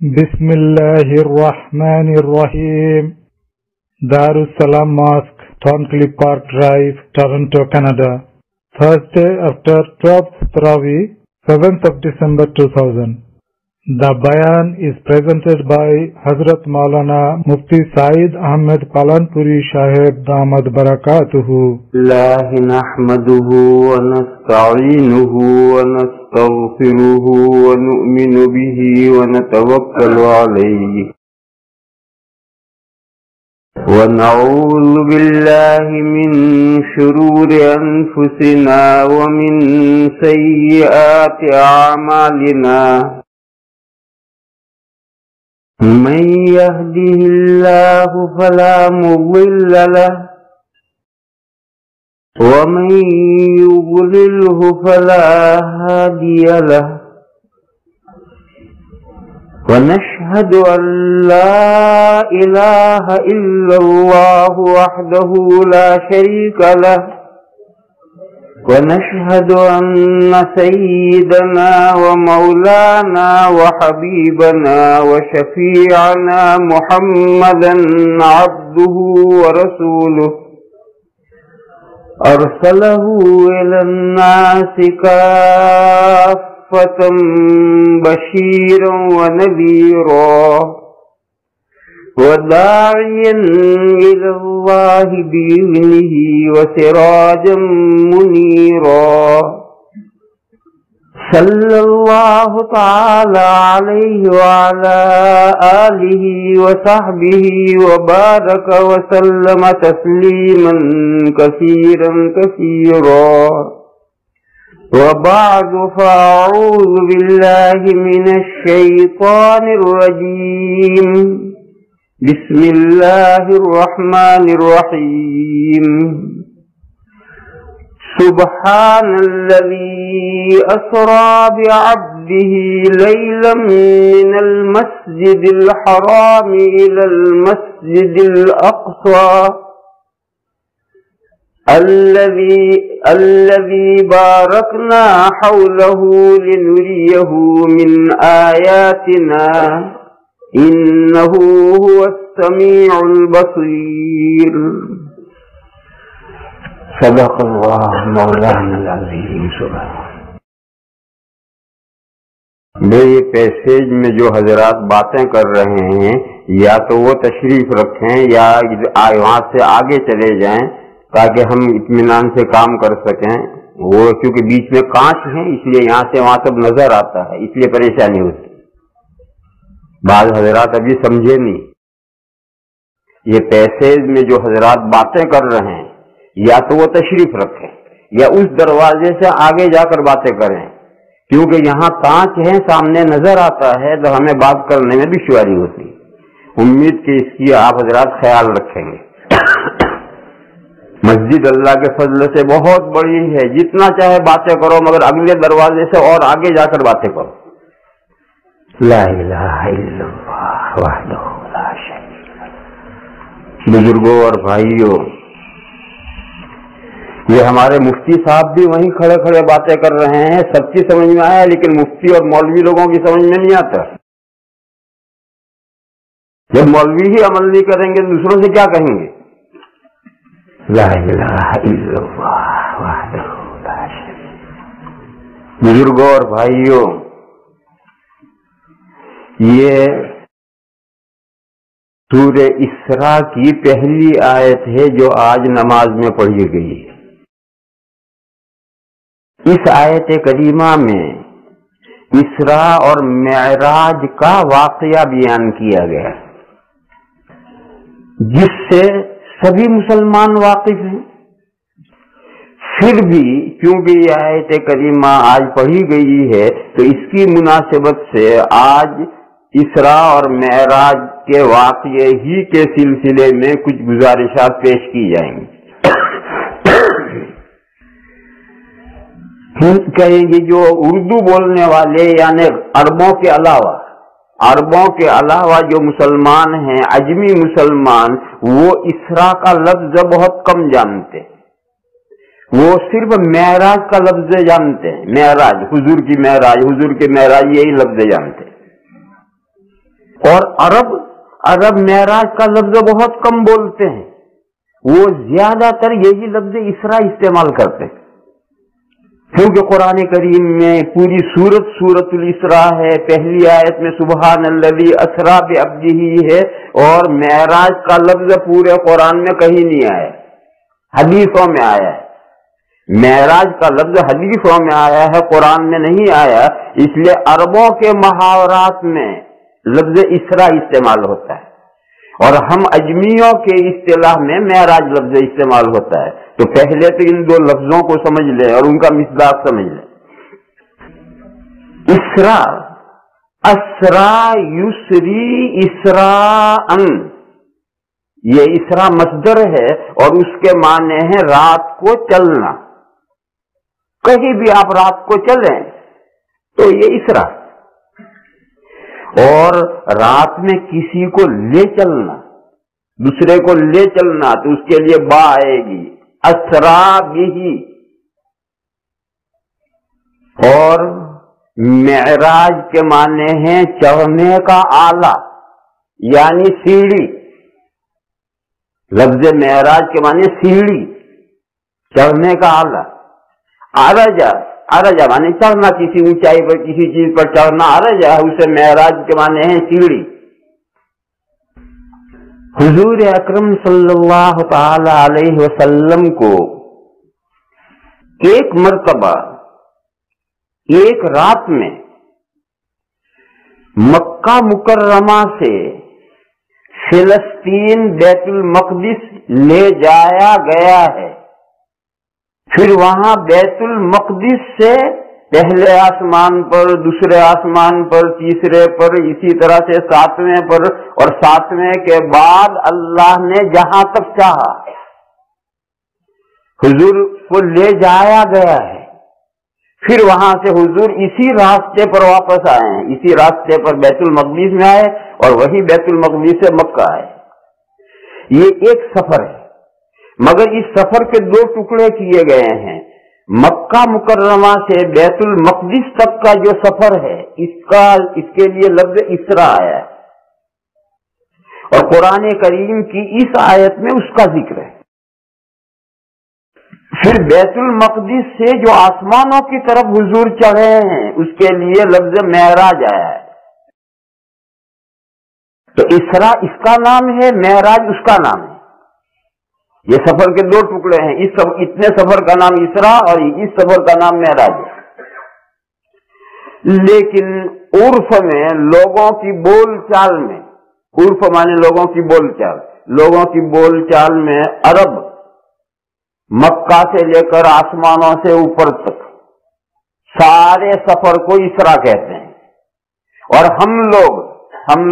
بسم الله الرحمن الرحيم. Darussalam Mosque, Thorncliffe Park Drive, Toronto, Canada. Thursday after 12th Tarawih, 7th of December 2000. The Bayan is presented by Hazrat Maulana Mufti Saeed Ahmed Palanpuri Sahib Damad Barakatuhu. الله نحمده ونستعينه ونستغفره ونؤمن به ونتوكل عليه ونعوذ بالله من شرور أنفسنا ومن سيئات أعمالنا من يهده الله فلا مضل له ومن يضلله فلا هادي له ونشهد أن لا إله إلا الله وحده لا شريك له ونشهد أن سيدنا ومولانا وحبيبنا وشفيعنا محمدا عبده ورسوله أرسله إلى الناس كافة بشيرا ونذيرا وداعيا إلى الله بإذنه وسراجا منيرا صلى الله تعالى عليه وعلى آله وصحبه وبارك وسلم تسليما كثيرا كثيرا وبعد فأعوذ بالله من الشيطان الرجيم بسم الله الرحمن الرحيم سبحان الذي أسرى بعبده ليلا من المسجد الحرام إلى المسجد الأقصى الذي باركنا حوله لنريه من آياتنا إنه هو السميع البصير صدق اللہ مولانا العظیم سبحان. میرے پیسیج میں جو حضرات باتیں کر رہے ہیں یا تو وہ تشریف رکھیں یا وہاں سے آگے چلے جائیں تاکہ ہم اطمینان سے کام کر سکیں. وہ کیونکہ بیچ میں کانچ ہیں اس لیے یہاں سے وہاں سب نظر آتا ہے، اس لیے پریشانی ہوتی. بعض حضرات ابھی سمجھے نہیں. یہ پیسیج میں جو حضرات باتیں کر رہے ہیں یا تو وہ تشریف رکھیں یا اس دروازے سے آگے جا کر باتیں کریں، کیونکہ یہاں کانچ ہے سامنے نظر آتا ہے تو ہمیں بات کرنے میں دشواری ہوتی. امید کہ اس کی آپ حضرات خیال رکھیں گے. مسجد اللہ کے فضل سے بہت بڑی ہے، جتنا چاہے باتیں کرو مگر اگلے دروازے سے اور آگے جا کر باتیں کرو. لا الہ الا اللہ وحدہ لا شریک لہ. بزرگوں اور بھائیوں، یہ ہمارے مفتی صاحب بھی وہیں کھڑے کھڑے باتیں کر رہے ہیں. سب کی سمجھ میں آیا لیکن مفتی اور مولوی لوگوں کی سمجھ میں نہیں آتا. جب مولوی ہی عمل نہیں کریں گے دوسروں سے کیا کہیں گے؟ لا الہ الا اللہ وحدہ لا شریک لہ. بزرگوں اور بھائیوں، یہ سورہ اسراء کی پہلی آیت ہے جو آج نماز میں پڑھی گئی ہے. اس آیت کریمہ میں اسراء اور معراج کا واقعہ بیان کیا گیا جس سے سبھی مسلمان واقف ہیں. پھر بھی کیونکہ یہ آیت کریمہ آج پڑھی گئی ہے تو اس کی مناسبت سے آج اسراء اور معراج کے واقعے ہی کے سلسلے میں کچھ گزارشات پیش کی جائیں گی. کہیں گے جو اردو بولنے والے یعنی عربوں کے علاوہ جو مسلمان ہیں عجمی مسلمان، وہ اسراء کا لفظ بہت کم جانتے. وہ صرف معراج کا لفظ جانتے ہیں. معراج، حضور کی معراج، حضور کے معراج، یہی لفظ جانتے. اور عرب معراج کا لفظ بہت کم بولتے ہیں، وہ زیادہ تر یہی لفظ اسراء استعمال کرتے ہیں، کیونکہ قرآن کریم میں پوری سورت الاسراء ہے، پہلی آیت میں سبحان الذی اسریٰ بعبدہ ہے، اور معراج کا لفظ پورے قرآن میں کہیں نہیں آیا، حدیثوں میں آیا ہے۔ معراج کا لفظ حدیثوں میں آیا ہے، قرآن میں نہیں آیا، اس لیے عربوں کے محاورات میں لفظ اسراء استعمال ہوتا ہے، اور ہم اجمیوں کے اصطلاح میں معراج لفظ استعمال ہوتا ہے۔ تو پہلے تو ان دو لفظوں کو سمجھ لیں اور ان کا مصداق سمجھ لیں۔ اسراء، اسراء یسری اسراءً، یہ اسراء مصدر ہے اور اس کے معنی ہے رات کو چلنا، کہیں بھی آپ رات کو چلیں تو یہ اسراء، اور رات میں کسی کو لے چلنا، دوسرے کو لے چلنا، تو اس کے لیے با آئے گی، اسریٰ بہ۔ اور معراج کے معنی ہیں چڑھنے کا آلہ، یعنی سیڑھی، لفظ معراج کے معنی سیڑھی، چڑھنے کا آلہ۔ عرجہ معنی چڑھنا، کسی اونچائی پر کسی چیز پر چڑھنا عرجہ، اسے معراج کے معنی ہے سیڑھی۔ حضور اکرم صلی اللہ تعالی علیہ وسلم کو ایک مرتبہ ایک رات میں مکہ مکرمہ سے فلسطین بیت المقدس لے جایا گیا ہے، پھر وہاں بیت المقدس سے پہلے آسمان پر، دوسرے آسمان پر، تیسرے پر، اسی طرح سے ساتویں پر، اور ساتویں کے بعد اللہ نے جہاں تک چاہا حضور کو لے جایا گیا ہے، پھر وہاں سے حضور اسی راستے پر واپس آئے ہیں، اسی راستے پر بیت المقدس میں آئے اور وہی بیت المقدس سے مکہ آئے۔ یہ ایک سفر ہے، مگر اس سفر کے دو ٹکڑے کیے گئے ہیں۔ مکہ مکرمہ سے بیت المقدس تک کا جو سفر ہے، اس کے لیے لفظ اسراء آیا ہے، اور قرآن کریم کی اس آیت میں اس کا ذکر ہے۔ پھر بیت المقدس سے جو آسمانوں کی طرف حضور چڑھے ہیں، اس کے لیے لفظ معراج آیا ہے۔ تو اسراء اس کا نام ہے، معراج اس کا نام ہے۔ یہ سفر کے دو ٹکڑے ہیں، اتنے سفر کا نام اسراء اور اس سفر کا نام معراج ہے۔ لیکن عرف میں، لوگوں کی بول چال میں، عرف مانے لوگوں کی بول چال، لوگوں کی بول چال میں عرب مکہ سے لے کر آسمانوں سے اوپر تک سارے سفر کو اسراء کہتے ہیں، اور ہم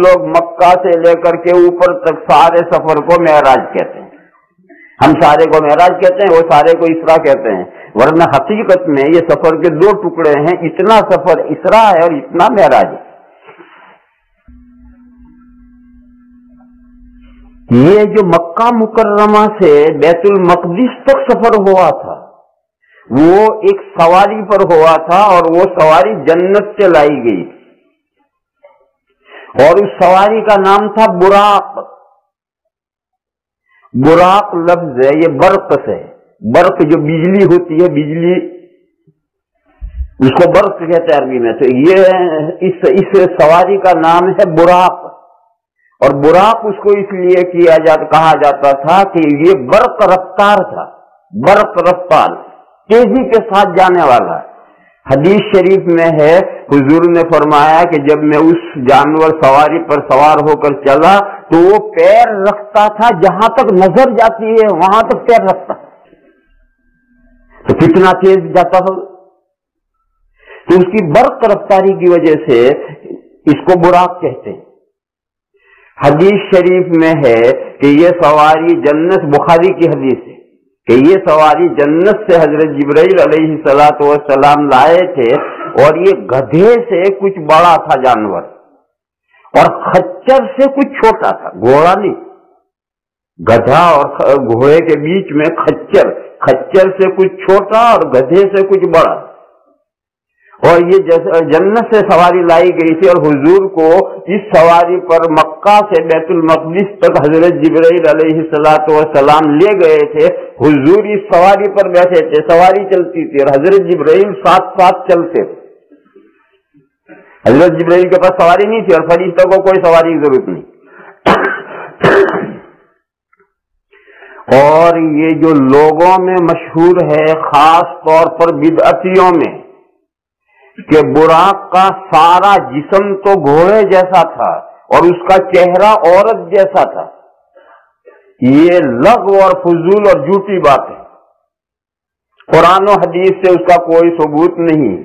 لوگ مکہ سے لے کر کے اوپر تک سارے سفر کو معراج کہتے ہیں۔ ہم سارے کو معراج کہتے ہیں، وہ سارے کو اسراء کہتے ہیں، ورنہ حقیقت میں یہ سفر کے دو ٹکڑے ہیں، اتنا سفر اسراء ہے اور اتنا معراج ہے۔ یہ جو مکہ مکرمہ سے بیت المقدس تک سفر ہوا تھا، وہ ایک سواری پر ہوا تھا، اور وہ سواری جنت سے لائی گئی، اور اس سواری کا نام تھا براق۔ براق لفظ ہے، یہ برق سے، برق جو بجلی ہوتی ہے، بجلی اس کو برق کہتے ہیں عربی میں، تو یہ اس سواری کا نام ہے براق، اور براق اس کو اس لیے کہا جاتا تھا کہ یہ برق رفتار تھا، برق رفتار، تیزی کے ساتھ جانے والا۔ حدیث شریف میں ہے، حضور نے فرمایا کہ جب میں اس جانور سواری پر سوار ہو کر چلا تو وہ پیر رکھتا تھا، جہاں تک نظر جاتی ہے وہاں تک پیر رکھتا، تو کتنا تیز جاتا ہو۔ تو اس کی برق رفتاری کی وجہ سے اس کو براق کہتے ہیں۔ حدیث شریف میں ہے کہ یہ سواری جنت، بخاری کی حدیث ہے کہ یہ سواری جنت سے حضرت جبرائیل علیہ السلام لائے تھے، اور یہ گدھے سے کچھ بڑا تھا جانور، اور خچر سے کچھ چھوٹا تھا، گھوڑا نہیں، گدھا اور گھوڑے کے بیچ میں خچر سے کچھ چھوٹا اور گدھے سے کچھ بڑا، اور یہ جیسے جنت سے سواری لائی گئی تھی اور حضور کو اس سواری پر مکہ سے بیت المقدس تک حضرت جبرائیل علیہ الصلوۃ والسلام لے گئے تھے. حضور اس سواری پر بیٹھے تھے, سواری چلتی تھی اور حضرت جبرائیل ساتھ ساتھ چلتے تھے. حضرت جبرائیل کے پاس سواری نہیں تھی اور فرشتوں کو کوئی سواری کی ضرورت نہیں. اور یہ جو لوگوں میں مشہور ہے, خاص طور پر بدعتیوں میں, کہ براق کا سارا جسم تو گھوڑے جیسا تھا اور اس کا چہرہ عورت جیسا تھا, یہ لغو اور فضول اور جھوٹی بات ہے. قرآن و حدیث سے اس کا کوئی ثبوت نہیں.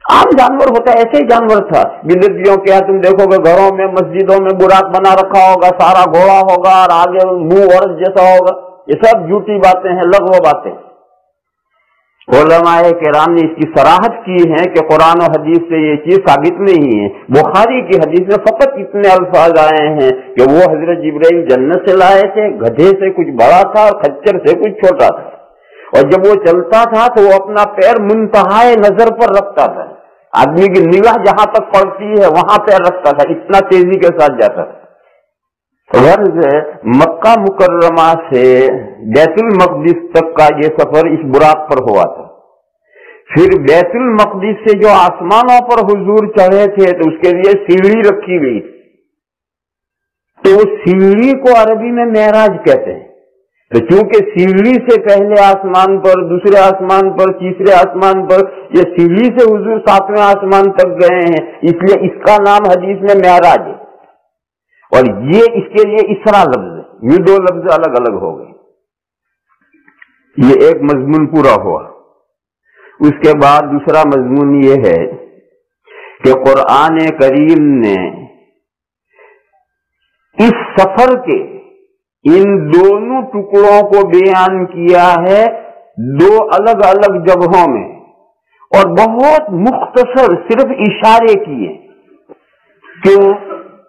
عام جانور ہوتا ہے, ایسے ہی جانور تھا. بلدیوں کے تم دیکھو گے گھروں میں مسجدوں میں براق بنا رکھا ہوگا, سارا گھوڑا ہوگا اور آگے منہ عورت جیسا ہوگا. یہ سب جھوٹی باتیں ہیں, لغو باتیں. علماء کرام نے اس کی صراحت کی ہے کہ قرآن و حدیث سے یہ چیز ثابت نہیں ہے. بخاری کی حدیث میں فقط اتنے الفاظ آئے ہیں کہ وہ حضرت جبرائیل جنت سے لائے تھے, گدھے سے کچھ بڑا تھا اور خچر سے کچھ چھوٹا تھا, اور جب وہ چلتا تھا تو وہ اپنا پیر منتہائے نظر پر رکھتا تھا. آدمی کی نگاہ جہاں تک پڑتی ہے وہاں پیر رکھتا تھا, اتنا تیزی کے ساتھ جاتا تھا. غرض مکہ مکرمہ سے بیت المقدس تک کا یہ سفر اس براق پر ہوا تھا. پھر بیت المقدس سے جو آسمانوں پر حضور چڑھے تھے تو اس کے لیے سیڑھی رکھی گئی تھی, تو سیڑھی کو عربی میں معراج کہتے ہیں. تو چونکہ سیڑھی سے پہلے آسمان پر, دوسرے آسمان پر, تیسرے آسمان پر, یہ سیڑھی سے حضور 7ویں آسمان تک گئے ہیں, اس لیے اس کا نام حدیث میں معراج ہے. اور یہ اس کے لیے اسرا لفظ ہے. یہ دو لفظ الگ الگ ہو گئے. یہ ایک مضمون پورا ہوا. اس کے بعد دوسرا مضمون یہ ہے کہ قرآن کریم نے اس سفر کے ان دونوں ٹکڑوں کو بیان کیا ہے دو الگ الگ جگہوں میں, اور بہت مختصر صرف اشارے کیے. کیوں؟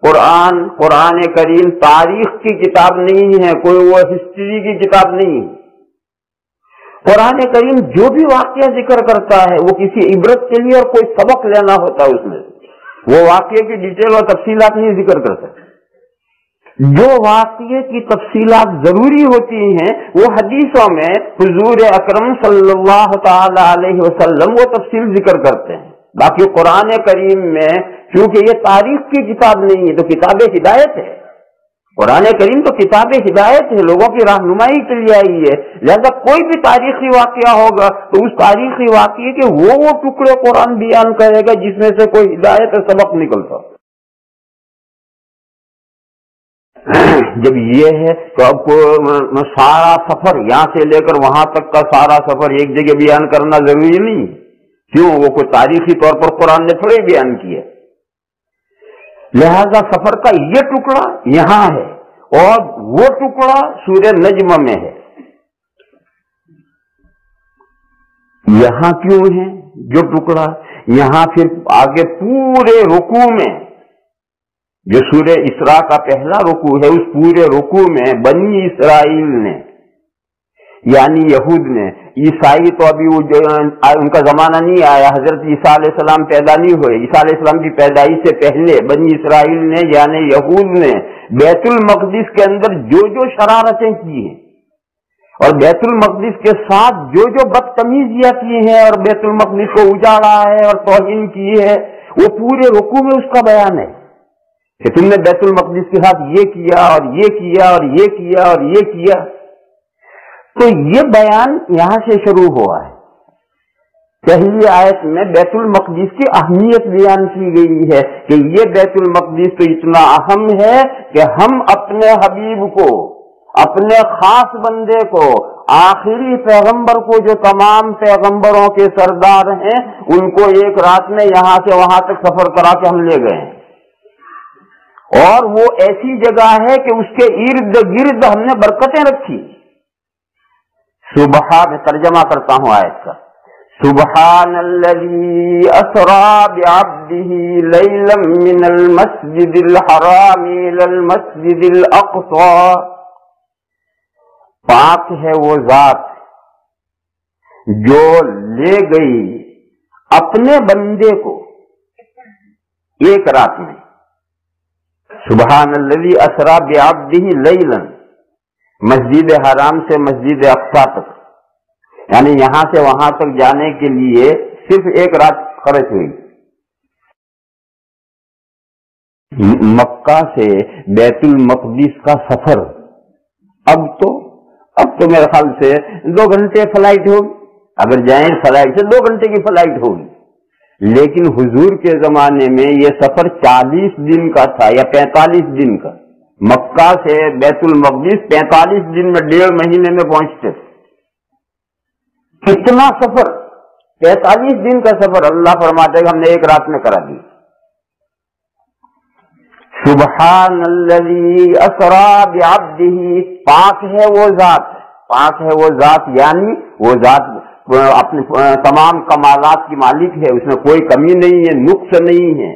قرآن کریم تاریخ کی کتاب نہیں ہے, کوئی وہ ہسٹری کی کتاب نہیں ہے. قرآن کریم جو بھی واقعہ ذکر کرتا ہے وہ کسی عبرت کے لیے اور کوئی سبق لینا ہوتا ہے اس میں. وہ واقعے کی ڈیٹیل اور تفصیلات نہیں ذکر کرتا. جو واقعے کی تفصیلات ضروری ہوتی ہیں وہ حدیثوں میں حضور اکرم صلی اللہ تعالی علیہ وسلم وہ تفصیل ذکر کرتے ہیں. باقی قرآن کریم میں کیونکہ یہ تاریخ کی کتاب نہیں ہے تو کتاب ہدایت ہے. قرآن کریم تو کتاب ہدایت ہے, لوگوں کی رہنمائی کے لیے آئی ہے. لہذا کوئی بھی تاریخی واقعہ ہوگا تو اس تاریخی واقعے کے وہ ٹکڑے قرآن بیان کرے گا جس میں سے کوئی ہدایت اور سبق نکلتا. جب یہ ہے تو اب سارا سفر یہاں سے لے کر وہاں تک کا سارا سفر ایک جگہ بیان کرنا ضروری نہیں. کیوں؟ وہ کوئی تاریخی طور پر قرآن نے تھوڑے بیان کیا. لہذا سفر کا یہ ٹکڑا یہاں ہے اور وہ ٹکڑا سورہ نجم میں ہے. یہاں کیوں ہے جو ٹکڑا؟ یہاں پھر آگے پورے رکوع میں جو سورہ اسراء کا پہلا رکوع ہے, اس پورے رکوع میں بنی اسرائیل نے یعنی یہود نے, عیسائی تو ابھی وہ ان کا زمانہ نہیں آیا, حضرت عیسیٰ علیہ السلام پیدا نہیں ہوئے. عیسیٰ علیہ السلام کی پیدائش سے پہلے بنی اسرائیل نے یعنی یہود نے بیت المقدس کے اندر جو جو شرارتیں کی ہیں اور بیت المقدس کے ساتھ جو جو بدتمیزیاں کی ہیں اور بیت المقدس کو اجاڑا ہے اور توہین کی ہے, وہ پورے رکوع میں اس کا بیان ہے کہ تم نے بیت المقدس کے ساتھ یہ کیا اور یہ کیا اور یہ کیا اور یہ کیا. تو یہ بیان یہاں سے شروع ہوا ہے. پہلی آیت میں بیت المقدس کی اہمیت بیان کی گئی ہے کہ یہ بیت المقدس تو اتنا اہم ہے کہ ہم اپنے حبیب کو, اپنے خاص بندے کو, آخری پیغمبر کو جو تمام پیغمبروں کے سردار ہیں, ان کو ایک رات میں یہاں سے وہاں تک سفر کرا کے ہم لے گئے ہیں. اور وہ ایسی جگہ ہے کہ اس کے ارد گرد ہم نے برکتیں رکھی. میں ترجمہ کرتا ہوں آیت کا. سبحان الذی اسری بعبدہ لیلا من المسجد الحرام الی المسجد الاقصی. پاک ہے وہ ذات جو لے گئی اپنے بندے کو ایک رات میں، سبحان الذی اسری بعبدہ لیلا، مسجد حرام سے مسجد اقصی تک، یعنی یہاں سے وہاں تک جانے کے لیے صرف ایک رات خرچ ہوئی۔ مکہ سے بیت المقدس کا سفر اب تو میرے خیال سے 2 گھنٹے فلائٹ ہوگی، اگر جائیں فلائٹ سے 2 گھنٹے کی فلائٹ ہوگی، لیکن حضور کے زمانے میں یہ سفر 40 دن کا تھا یا 45 دن کا۔ مکہ سے بیت المقدس 45 دن میں، 1.5 مہینے میں پہنچتے تھے۔ کتنا سفر، 45 دن کا سفر اللہ فرماتے ہیں ہم نے ایک رات میں کرا دیا۔ سبحان الذی اسری بعبدہ، پاک ہے وہ ذات، پاک ہے وہ ذات، یعنی وہ ذات اپنے تمام کمالات کی مالک ہے، اس میں کوئی کمی نہیں ہے، نقص نہیں ہے،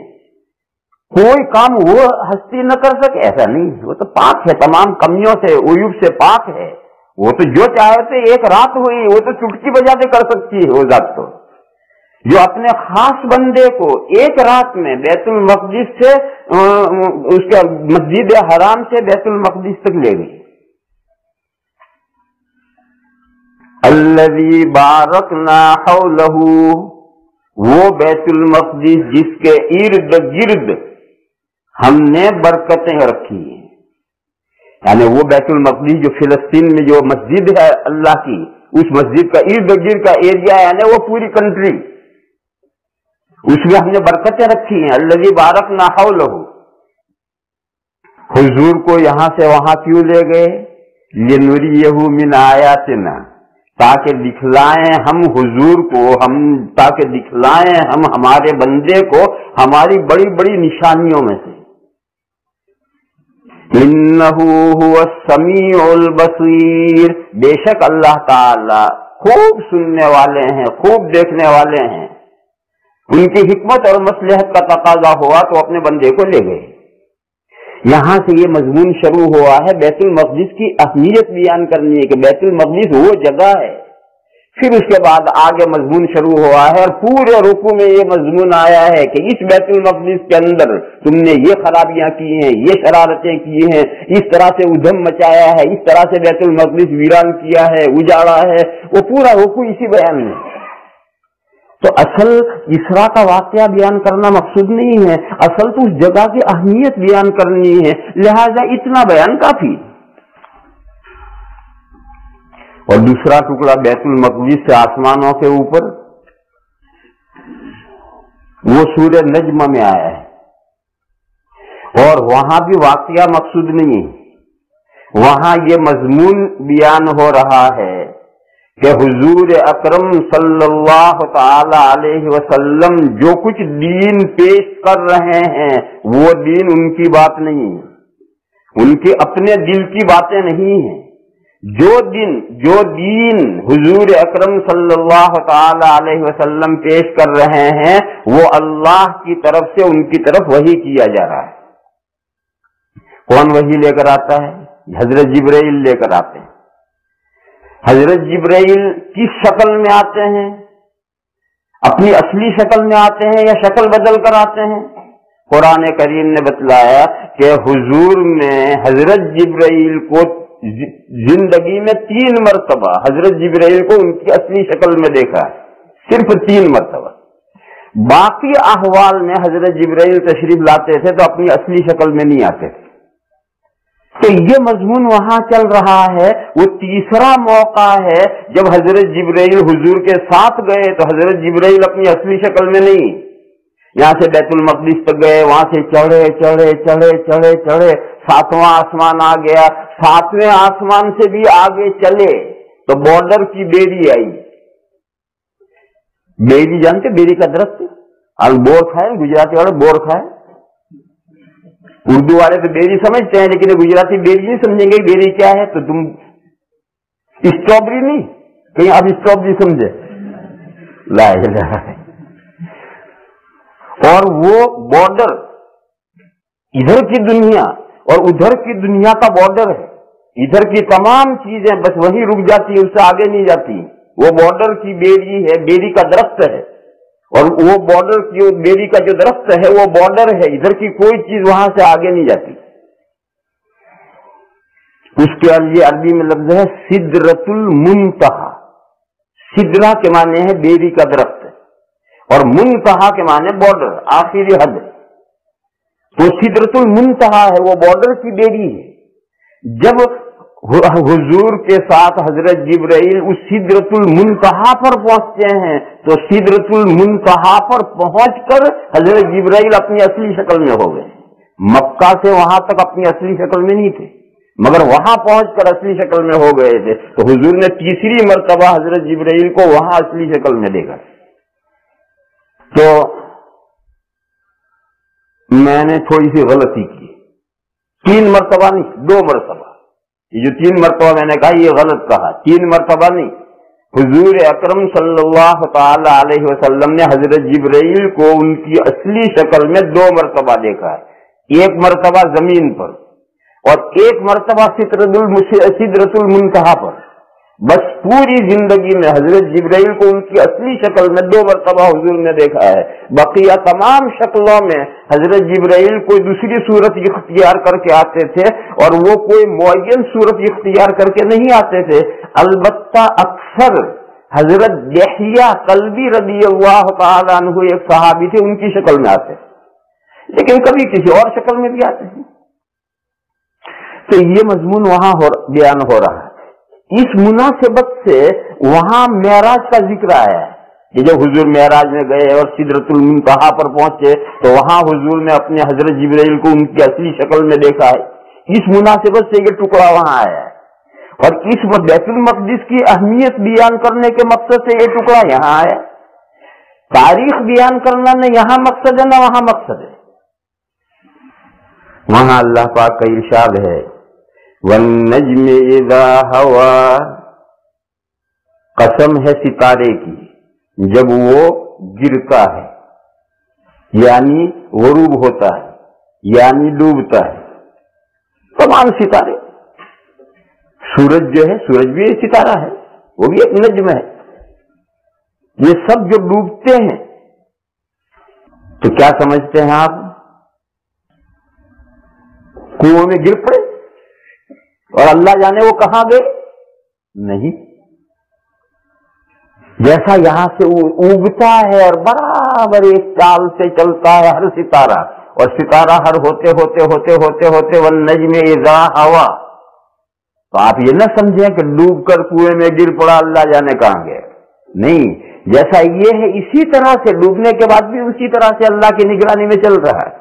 کوئی کام وہ ہستی نہ کر سکے، ایسا نہیں، وہ تو پاک ہے، تمام کمیوں سے عیوب سے پاک ہے۔ وہ تو جو چاہے تھے ایک رات ہوئی، وہ تو چٹکی بجاتے کر سکتی ہے وہ ذات، تو جو اپنے خاص بندے کو ایک رات میں بیت المقدس سے اس کے مسجد حرام سے بیت المقدس تک لے گئی۔ الذی بارکنا حولہ، وہ بیت المقدس جس کے ارد گرد ہم نے برکتیں رکھی ہیں، یعنی وہ بیت المقدس جو فلسطین میں جو مسجد ہے اللہ کی، اس مسجد کا ارد گرد کا ایریا یعنی وہ پوری کنٹری، اس میں ہم نے برکتیں رکھی ہیں۔ الذی بارکنا حولہ، حضور کو یہاں سے وہاں کیوں لے گئے؟ لنریہ من آیاتنا، تاکہ دکھلائیں ہم حضور کو، تاکہ دکھلائیں ہم ہمارے بندے کو ہماری بڑی بڑی نشانیوں میں سے۔ انہ هو السمیع البصیر، بے شک اللہ تعالی خوب سننے والے ہیں، خوب دیکھنے والے ہیں۔ ان کی حکمت اور مصلحت کا تقاضا ہوا تو اپنے بندے کو لے گئے۔ یہاں سے یہ مضمون شروع ہوا ہے بیت المقدس کی اہمیت بیان کرنی ہے کہ بیت المقدس وہ جگہ ہے۔ پھر اس کے بعد آگے مضمون شروع ہوا ہے اور پورے رکوع میں یہ مضمون آیا ہے کہ اس بیت المقدس کے اندر تم نے یہ خرابیاں کی ہیں، یہ شرارتیں کی ہیں، اس طرح سے ادھم مچایا ہے، اس طرح سے بیت المقدس ویران کیا ہے، اجاڑا ہے، وہ پورا رکوع اسی بیان میں۔ تو اصل اسرا کا واقعہ بیان کرنا مقصود نہیں ہے، اصل تو اس جگہ کی اہمیت بیان کرنی ہے، لہذا اتنا بیان کافی۔ اور دوسرا ٹکڑا بیت المقدس سے آسمانوں کے اوپر، وہ سورہ نجم میں آیا ہے، اور وہاں بھی واقعہ مقصود نہیں ہے، وہاں یہ مضمون بیان ہو رہا ہے کہ حضور اکرم صلی اللہ تعالی علیہ وسلم جو کچھ دین پیش کر رہے ہیں وہ دین ان کی بات نہیں ہے، ان کے اپنے دل کی باتیں نہیں ہیں۔ جو دین حضور اکرم صلی اللہ تعالی علیہ وسلم پیش کر رہے ہیں وہ اللہ کی طرف سے ان کی طرف وحی کیا جا رہا ہے۔ کون وحی لے کر آتا ہے؟ حضرت جبرائیل لے کر آتے ہیں۔ حضرت جبرائیل کس شکل میں آتے ہیں؟ اپنی اصلی شکل میں آتے ہیں یا شکل بدل کر آتے ہیں؟ قرآن کریم نے بتلایا کہ حضور نے حضرت جبرائیل کو زندگی میں 3 مرتبہ حضرت جبرائیل کو ان کی اصلی شکل میں دیکھا ہے، صرف 3 مرتبہ۔ باقی احوال میں حضرت جبرائیل تشریف لاتے تھے تو اپنی اصلی شکل میں نہیں آتے تھے۔ تو یہ مضمون وہاں چل رہا ہے۔ وہ تیسرا موقع ہے جب حضرت جبرائیل حضور کے ساتھ گئے تو حضرت جبرائیل اپنی اصلی شکل میں نہیں، یہاں سے بیت المقدس تک گئے، وہاں سے چڑھے چڑھے چڑھے چڑھے چڑھے 7واں آسمان آ گیا، 7ویں آسمان سے بھی آگے چلے تو بارڈر کی بیری آئی۔ بیری جانتے؟ بیری کا درخت، بور کھائے، گجراتی والے بور کھائے، اردو والے تو بیری سمجھتے ہیں لیکن گجراتی بیری نہیں سمجھیں گے۔ بیری کیا ہے؟ تو تم اسٹرابری نہیں، کہیں آپ اسٹرابری سمجھے؟ لا الہ۔ اور وہ بارڈر ادھر کی دنیا اور ادھر کی دنیا کا بارڈر ہے، ادھر کی تمام چیزیں بس وہیں رک جاتی ہیں، اس سے آگے نہیں جاتی۔ وہ بارڈر کی بیری ہے، بیری کا درخت ہے، اور وہ बॉर्डर की बेरी का जो दरख्त है वो बॉर्डर है, इधर की कोई चीज वहां से आगे नहीं जाती। उसके लिए अरबी में लफ्ज है सिदरतुल मुंतहा। सिदरा के माने है बेरी का दरख्त और मुंतहा के माने बॉर्डर, आखिरी हद। तो सिदरतुल मुंतहा है, वो बॉर्डर की बेरी है। जब हुजूर के साथ हजरत जिब्राइल उस सिदरतुल मुंतहा पर पहुंचते हैं तो सिदरतुल मुंतहा पर पहुंचकर हजरत जिब्राइल अपनी असली शक्ल में हो गए। मक्का से वहां तक अपनी असली शक्ल में नहीं थे, मगर वहां पहुंचकर असली शक्ल में हो गए थे। तो हुजूर ने तीसरी मर्तबा हजरत जिब्राइल को वहां असली शक्ल में देखा। तो मैंने थोड़ी सी गलती की, 3 मर्तबा नहीं, 2 मर्तबा। ये जो 3 मर्तबा मैंने कहा ये गलत कहा, 3 मर्तबा नहीं। हुजूर अकरम सल्लल्लाहु ताला अलैहि वसल्लम ने हजरत जिब्राइल को उनकी असली शक्ल में 2 मर्तबा देखा है। 1 मर्तबा जमीन पर और 1 मर्तबा सिदरतुल मुंतहा पर। बस पूरी जिंदगी में हजरत जिब्राइल को उनकी असली शक्ल में 2 मर्तबा हुजूर ने देखा है। बकिया तमाम शक्लों में हजरत जिब्राइल कोई दूसरी सूरत इख्तियार करके आते थे और वो कोई मुअय्यन सूरत इख्तियार करके नहीं आते थे। अलबत्ता अक्सर हजरत यहया कल्बी रदियल्लाहु ताला अन्हु एक सहाबी थे, उनकी शक्ल में आते, लेकिन कभी किसी और शक्ल में भी आते हैं। तो ये मजमून वहां बयान हो रहा है। इस मुनासिबत से वहां मेराज का जिक्र आया है कि जब हुजूर मेराज में गए और सिदरतुल मुंतहा पर पहुंचे तो वहां हुजूर ने अपने हजरत जिब्राइल को उनकी असली शक्ल में देखा है। इस मुनासिबत से ये टुकड़ा वहां आया है और इस बैतुल मक़दिस की अहमियत बयान करने के मकसद से ये टुकड़ा यहाँ आया। तारीख बयान करना न यहाँ मकसद है न वहां मकसद है। वहां अल्लाह पाक का इरशाद है वन्नज्मि इज़ा हवा, कसम है सितारे की जब वो गिरता है, यानी गुरूब होता है, यानी डूबता है। तमाम सितारे, सूरज जो है, सूरज भी एक सितारा है, वो भी एक नज्म है। ये सब जो डूबते हैं तो क्या समझते हैं आप? कुओं में गिर पड़े और अल्लाह जाने वो कहां गए? नहीं। जैसा यहां से उगता है और बराबर एक चाल से चलता है हर सितारा, और सितारा हर होते होते होते होते होते वन्नज्मि इज़ा हवा, तो आप ये न समझें कि डूब कर कुएं में गिर पड़ा अल्लाह जाने कहां गए। नहीं, जैसा ये है इसी तरह से डूबने के बाद भी उसी तरह से अल्लाह की निगरानी में चल रहा है।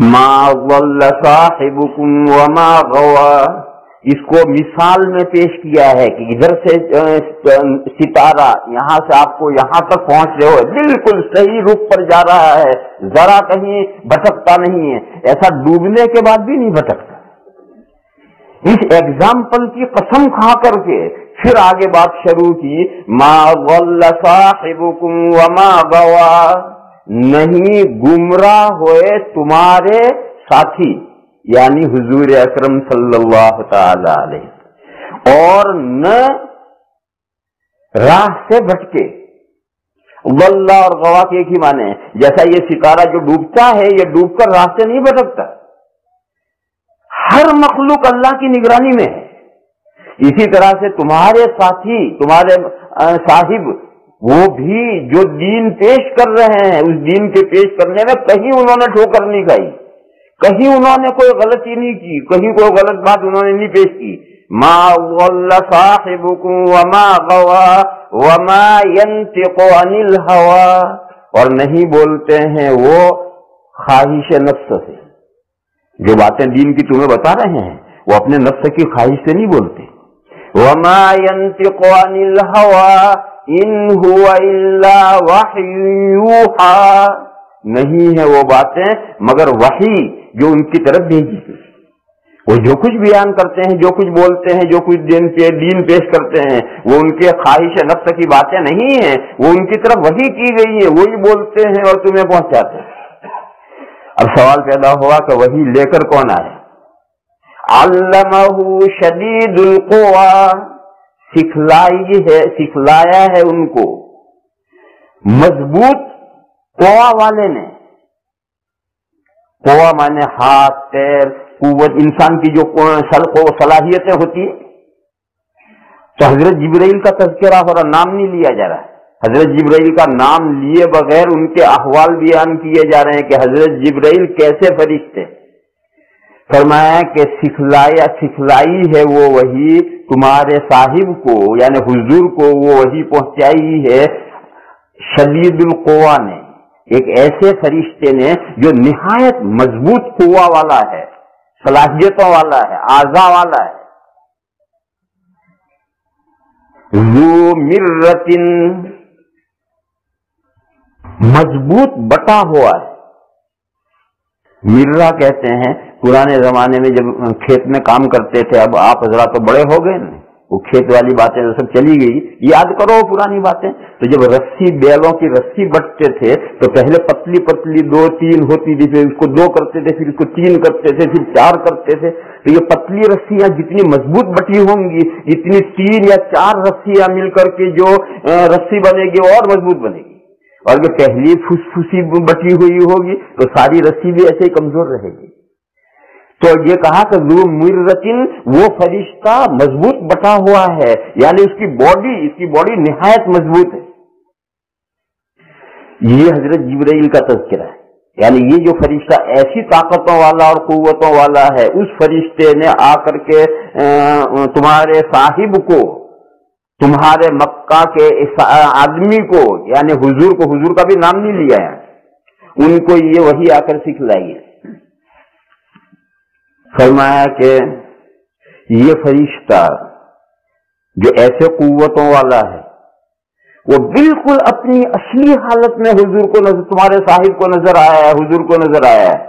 मा ज़ल्ल साहिबुकुम व मा गवा, इसको मिसाल में पेश किया है कि इधर से सितारा यहां से आपको यहां तक पहुंच रहे हो, बिल्कुल सही रुख पर जा रहा है, जरा कहीं भटकता नहीं है। ऐसा डूबने के बाद भी नहीं भटकता। इस एग्जाम्पल की कसम खा करके फिर आगे बात शुरू की, मा ज़ल्ल साहिबुकुम व मा गवा, नहीं गुमराह हुए तुम्हारे साथी, यानी हुजूर अकरम सल्लल्लाहु ताला अलैहि, और न राह से भटके। वल्ला और गवा के एक ही माने हैं। जैसा ये सितारा जो डूबता है, ये डूबकर राह से नहीं भटकता, हर मखलूक अल्लाह की निगरानी में है। इसी तरह से तुम्हारे साथी, तुम्हारे साहिब, वो भी जो दीन पेश कर रहे हैं, उस दीन के पेश करने में कहीं उन्होंने ठोकर नहीं खाई, कहीं उन्होंने कोई गलती नहीं की, कहीं कोई गलत बात उन्होंने नहीं पेश की। मा ज़ल्ल साहिबुकुम व मा गवा व मा यंतिक़ु अनिल हवा, और नहीं बोलते हैं वो ख्वाहिश नफ्स से। जो बातें दीन की तुम्हें बता रहे हैं वो अपने नफ्स की ख्वाहिश से नहीं बोलते। व मा यंतिक़ु अनिल हवा इन हुवा इल्ला वह्यु यूहा, नहीं है वो बातें मगर वही जो उनकी तरफ भेजी गई। वो जो कुछ बयान करते हैं, जो कुछ बोलते हैं, जो कुछ दीन पेश करते हैं, वो उनके ख्वाहिश नफ्स की बातें नहीं है, वो उनकी तरफ वही की गई है, वही बोलते हैं और तुम्हें पहुंचाते हैं। अब सवाल पैदा हुआ कि वही लेकर कौन आया? अल्लमहु शदीदुल क़ुवा, सिखलाया है उनको मजबूत कोवा वाले ने, कोवा माने हाथ पैर कुव्वत, इंसान की जो सलाहियतें होती है, तो हजरत जिब्राइल का तज़किरा हो रहा, नाम नहीं लिया जा रहा है। हजरत जिब्राइल का नाम लिए बगैर उनके अहवाल बयान किए जा रहे हैं कि हजरत जिब्राइल कैसे फरिश्ते। फरमाया कि सिखलाई है वो वही तुम्हारे साहिब को, यानी हुजूर को वो वही पहुंचाई है शदीदुल कुवा ने, एक ऐसे फरिश्ते ने जो निहायत मजबूत कुवा वाला है, सलाहियतों वाला है, आज़ा वाला है। ज़ू मिर्रतिन, मजबूत बटा हुआ है। मिर्रा कहते हैं, पुराने जमाने में जब खेत में काम करते थे, अब आप हजरा तो बड़े हो गए ना, वो खेत वाली बातें तो सब चली गई, याद करो पुरानी बातें। तो जब रस्सी, बैलों की रस्सी बटते थे तो पहले पतली पतली 2-3 होती थी, फिर उसको 2 करते थे, फिर उसको 3 करते थे, फिर 4 करते थे। तो ये पतली रस्सियां जितनी मजबूत बटी होंगी, इतनी 3 या 4 रस्सियां मिलकर के जो रस्सी बनेगी और मजबूत बनेगी। और जो पहली फुसफुसी बटी हुई होगी तो सारी रस्सी भी ऐसे ही कमजोर रहेगी। तो ये कहा कि ज़ू मिर्रतिन, वो फरिश्ता मजबूत बटा हुआ है, यानी इसकी बॉडी निहायत मजबूत है। ये हजरत जिब्राइल का तज़किरा है, यानी ये जो फरिश्ता ऐसी ताकतों वाला और कुव्वतों वाला है, उस फरिश्ते ने आकर के तुम्हारे साहिब को, तुम्हारे मक्का के इस आदमी को, यानी हुजूर को, हुजूर का भी नाम नहीं लिया है, उनको ये वही आकर सिखलाई है। फरमाया कि ये फरिश्ता जो ऐसे कुव्वतों वाला है, वो बिल्कुल अपनी असली हालत में हुजूर को नजर, तुम्हारे साहिब को नजर आया है, हुजूर को नजर आया है।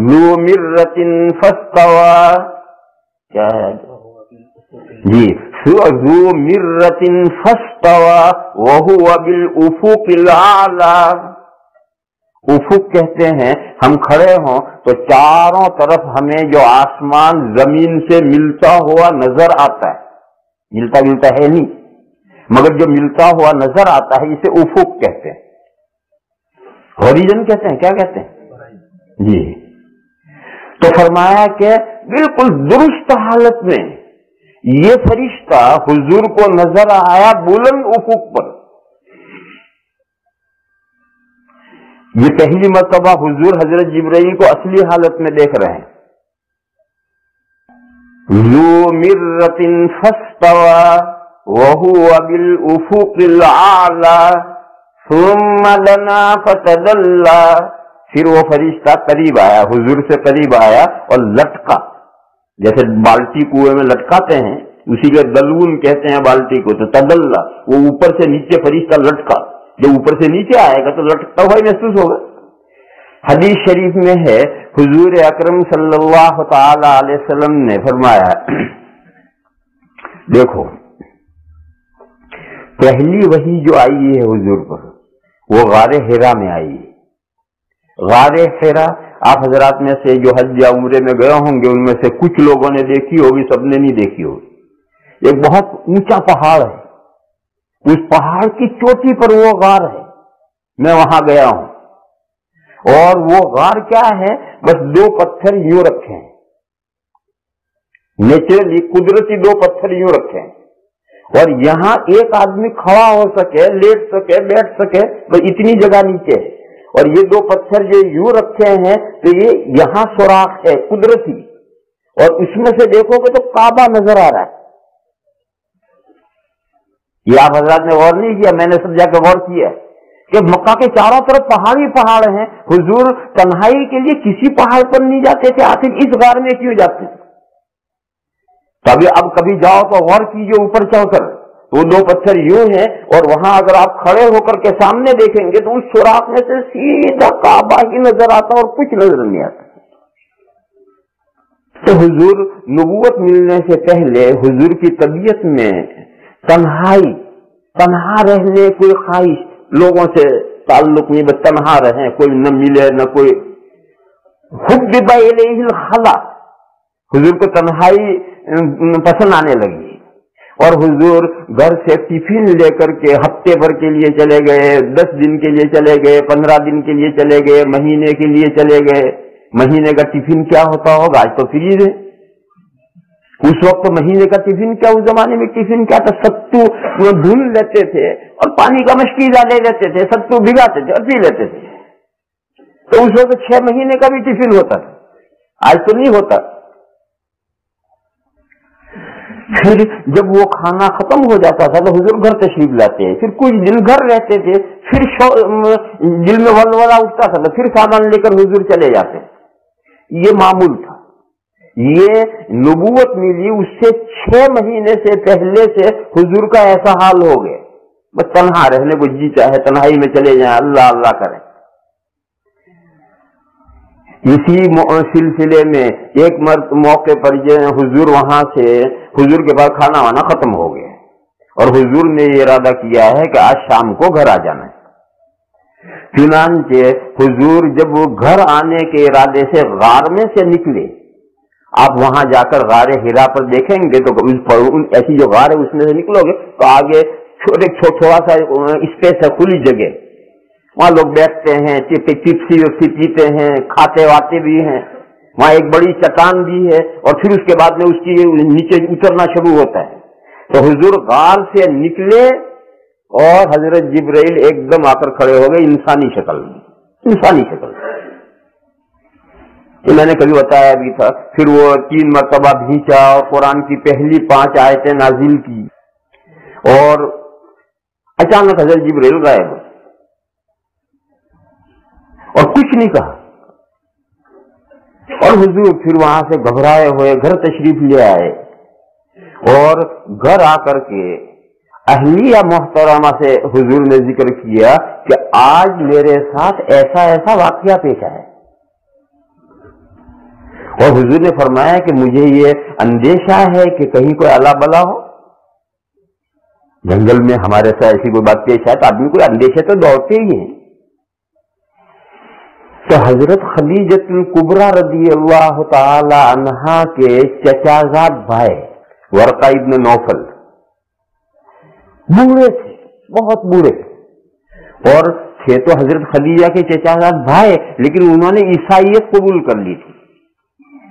ज़ू मिर्रतिन फस्तवा, क्या है जी, ज़ू मिर्रतिन फस्तवा वहुवा बिल उफुकिल आला। उफुक कहते हैं, हम खड़े हों तो चारों तरफ हमें जो आसमान जमीन से मिलता हुआ नजर आता है, मिलता है नहीं, मगर जो मिलता हुआ नजर आता है, इसे उफुक कहते हैं, हॉरिजन कहते हैं, क्या कहते हैं जी। तो फरमाया कि बिल्कुल दुरुस्त हालत में ये फरिश्ता हुजूर को नजर आया बुलंद उफुक पर। ये पहली मर्तबा हुजूर हजरत जिब्राइल को असली हालत में देख रहे हैं। ज़ू मिर्रतिन फस्तवा वहुवा बिल उफुकिल आला सुम्मा दना फतदल्ला। फिर वो फरिश्ता करीब आया, हुजूर से करीब आया और लटका, जैसे बाल्टी कुएं में लटकाते हैं, उसी के दलून कहते हैं बाल्टी को। तो तदल्ला, वो ऊपर से नीचे फरिश्ता लटका, जब ऊपर से नीचे आएगा तो लटकता हुआ महसूस होगा। हदीस शरीफ में है, हुजूर अकरम सल्लल्लाहु तआला अलैहि वसल्लम ने फरमाया, देखो पहली वही जो आई है हुजूर पर, वो गारे हिरा में आई है। गारे हिरा आप हजरात में से जो हज या उम्रे में गए होंगे, उनमें से कुछ लोगों ने देखी होगी, सबने नहीं देखी होगी। एक बहुत ऊंचा पहाड़ है, उस पहाड़ की चोटी पर वो गार है, मैं वहां गया हूं। और वो गार क्या है, बस 2 पत्थर यूं रखे हैं, नेचुरली कुदरती 2 पत्थर यूं रखे हैं, और यहां एक आदमी खड़ा हो सके, लेट सके, बैठ सके, तो इतनी जगह नीचे है। और ये 2 पत्थर जो यूं रखे हैं, तो ये यहां सुराख है कुदरती, और उसमें से देखोगे तो काबा नजर आ रहा है। ये आप हजरात ने गौर नहीं किया, मैंने सब जाकर गौर किया कि मक्का के चारों तरफ पहाड़ ही पहाड़ हैं। हुजूर तन्हाई के लिए किसी पहाड़ पर नहीं जाते थे, आखिर इस गार में क्यों जाते थे? तभी अब कभी जाओ तो गौर कीजिए, ऊपर चढ़कर वो 2 पत्थर यूं हैं, और वहां अगर आप खड़े होकर के सामने देखेंगे तो उस सुराख में से सीधा काबा ही नजर आता और कुछ नजर नहीं आता। तो हुजूर नबूवत मिलने से पहले हुजूर की तबीयत में तन्हाई, तन्हा रहने कोई ख्वाहिश, लोगों से ताल्लुक नहीं, बस तन्हा रहे, कोई न मिले न कोई। हुब्बिबा इलैहिल खला, हुजूर को तन्हाई पसंद आने लगी, اور حضور گھر سے ٹفن لے کر کے ہفتے بھر کے لیے چلے گئے، 10 دن کے لیے چلے گئے، 15 دن کے لیے چلے گئے، مہینے کے لیے چلے گئے۔ مہینے کا ٹفن کیا ہوتا ہوگا؟ آج تو فریج ہے، اس وقت مہینے کا ٹفن کیا، اس زمانے میں ٹفن کیا تھا؟ ستو دھل لیتے تھے اور پانی کا مشکیزہ لے لیتے تھے، ستو بھگاتے تھے اور پی لیتے تھے۔ تو اس وقت 6 مہینے کا بھی ٹفن ہوتا تھا، آج تو نہیں ہوتا۔ پھر جب وہ کھانا ختم ہو جاتا تھا تو حضور گھر تشریف لاتے ہیں، پھر کچھ دن گھر رہتے تھے، پھر دل میں ولولہ اٹھتا تھا تو پھر سامان لے کر حضور چلے جاتے۔ یہ معمول تھا۔ یہ نبوت ملی اس سے 6 مہینے سے پہلے سے حضور کا ایسا حال ہو گیا، بس تنہا رہنے کو جی چاہے تنہائی میں چلے جائیں، اللہ اللہ کریں۔ اسی سلسلے میں ایک موقع پر حضور وہاں سے حضور کے پاس کھانا وانا ختم ہو گیا اور حضور نے یہ ارادہ کیا ہے کہ آج شام کو گھر آ جانا ہے۔ چنانچہ حضور جب وہ گھر آنے کے ارادے سے غار میں سے نکلے، آپ وہاں جا کر غار ہرا پر دیکھیں گے تو ایسی جو غار ہے اس میں سے نکلو گے تو آگے تھوڑا سا اسپیس ہے، کھلی جگہ، وہاں لوگ بیٹھتے ہیں، چپسی پیتے ہیں، کھاتے واتے بھی ہیں، وہاں ایک بڑی چٹان بھی ہے اور پھر اس کے بعد میں اس کی نیچے اترنا شروع ہوتا ہے۔ تو حضور غار سے نکلے اور حضرت جبرائیل ایک دم آ کر کھڑے ہو گئے انسانی شکل میں، انسانی شکل میں۔ یہ میں نے کبھی بتایا بھی تھا۔ پھر وہ 3 مرتبہ بھینچا اور قرآن کی پہلی 5 آیتیں نازل کی اور اچانک حضرت جبرائیل غائب اور کچھ نہیں کہا، اور حضور پھر وہاں سے گھبرائے ہوئے گھر تشریف لے آئے اور گھر آ کر کے اہلیہ محترمہ سے حضور نے ذکر کیا کہ آج میرے ساتھ ایسا ایسا واقعہ پیش آیا، اور حضور نے فرمایا کہ مجھے یہ اندیشہ ہے کہ کہیں کوئی الا بلا ہو۔ جنگل میں ہمارے ساتھ ایسی کوئی بات پیش آئے تو آدمی کوئی اندیشے تو دوڑتے ہی ہیں۔ تو حضرت خدیجۃ الکبریٰ رضی اللہ تعالی عنہا کے چچازاد بھائی ورقہ ابن نوفل بوڑھے تھے، بہت بوڑھے، اور تھے تو حضرت خدیجہ کے چچازاد بھائی، لیکن انہوں نے عیسائیت قبول کر لی تھی۔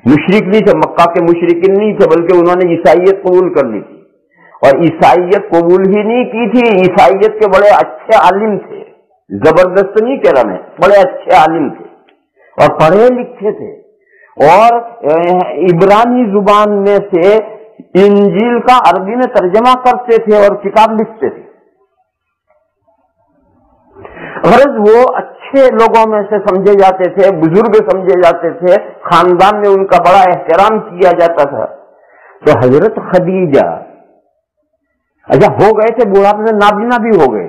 مشرک نہیں تھے، مکہ کے مشرکین نہیں تھے، بلکہ انہوں نے عیسائیت قبول کر لی تھی، اور عیسائیت قبول ہی نہیں کی تھی، عیسائیت کے بڑے اچھے عالم تھے، زبردست نہیں کہہ رہا میں، بڑے اچھے عالم تھے اور پڑھے لکھے تھے، اور عبرانی زبان میں سے انجیل کا عربی میں ترجمہ کرتے تھے اور کتاب لکھتے تھے۔ غرض وہ اچھے لوگوں میں سے سمجھے جاتے تھے، بزرگ سمجھے جاتے تھے، خاندان میں ان کا بڑا احترام کیا جاتا تھا۔ تو حضرت خدیجہ اچھا ہو گئے تھے، بوڑھاپے میں نابینا بھی ہو گئے،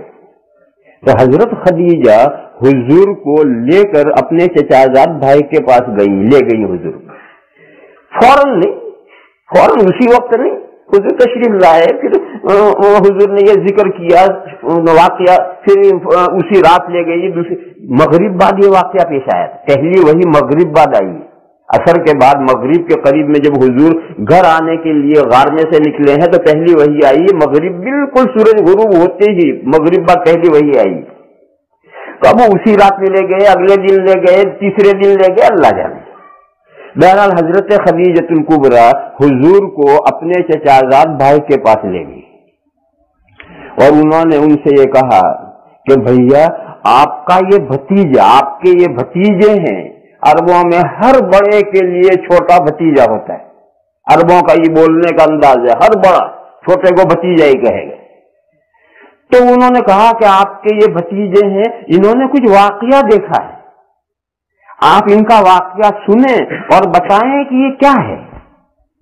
تو حضرت خدیجہ حضور کو لے کر اپنے چچازاد بھائی کے پاس لے گئی حضور، فوراً نہیں، فوراً اسی وقت نہیں، حضور تشریف لائے، پھر حضور نے یہ ذکر کیا واقعہ، پھر اسی رات لے گئی، مغرب بعد یہ واقعہ پیش آیا، پہلی وہی مغرب بعد آئی، عصر کے بعد مغرب کے قریب میں جب حضور گھر آنے کے لیے غار میں سے نکلے ہیں تو پہلی وحی آئی، مغرب بالکل سورج غروب ہوتے ہی مغرب بعد پہلی وحی آئی، تو اب اسی رات میں لے گئے، اگلے دن لے گئے، تیسرے دن لے گئے، اللہ جانے۔ بہرحال حضرت خدیجۃ الکبریٰ حضور کو اپنے چچازاد بھائی کے پاس لے گئی اور انہوں نے ان سے یہ کہا کہ بھیا آپ کا یہ بھتیجا، آپ کے یہ بھتیجے ہیں، عربوں میں ہر بڑے کے لیے چھوٹا بھتیجا ہوتا ہے، عربوں کا یہ بولنے کا انداز ہے، ہر بڑا چھوٹے کو بھتیجا ہی کہے گا۔ تو انہوں نے کہا کہ آپ کے یہ بھتیجے ہیں، انہوں نے کچھ واقعہ دیکھا ہے، آپ ان کا واقعہ سنیں اور بتائیں کہ یہ کیا ہے،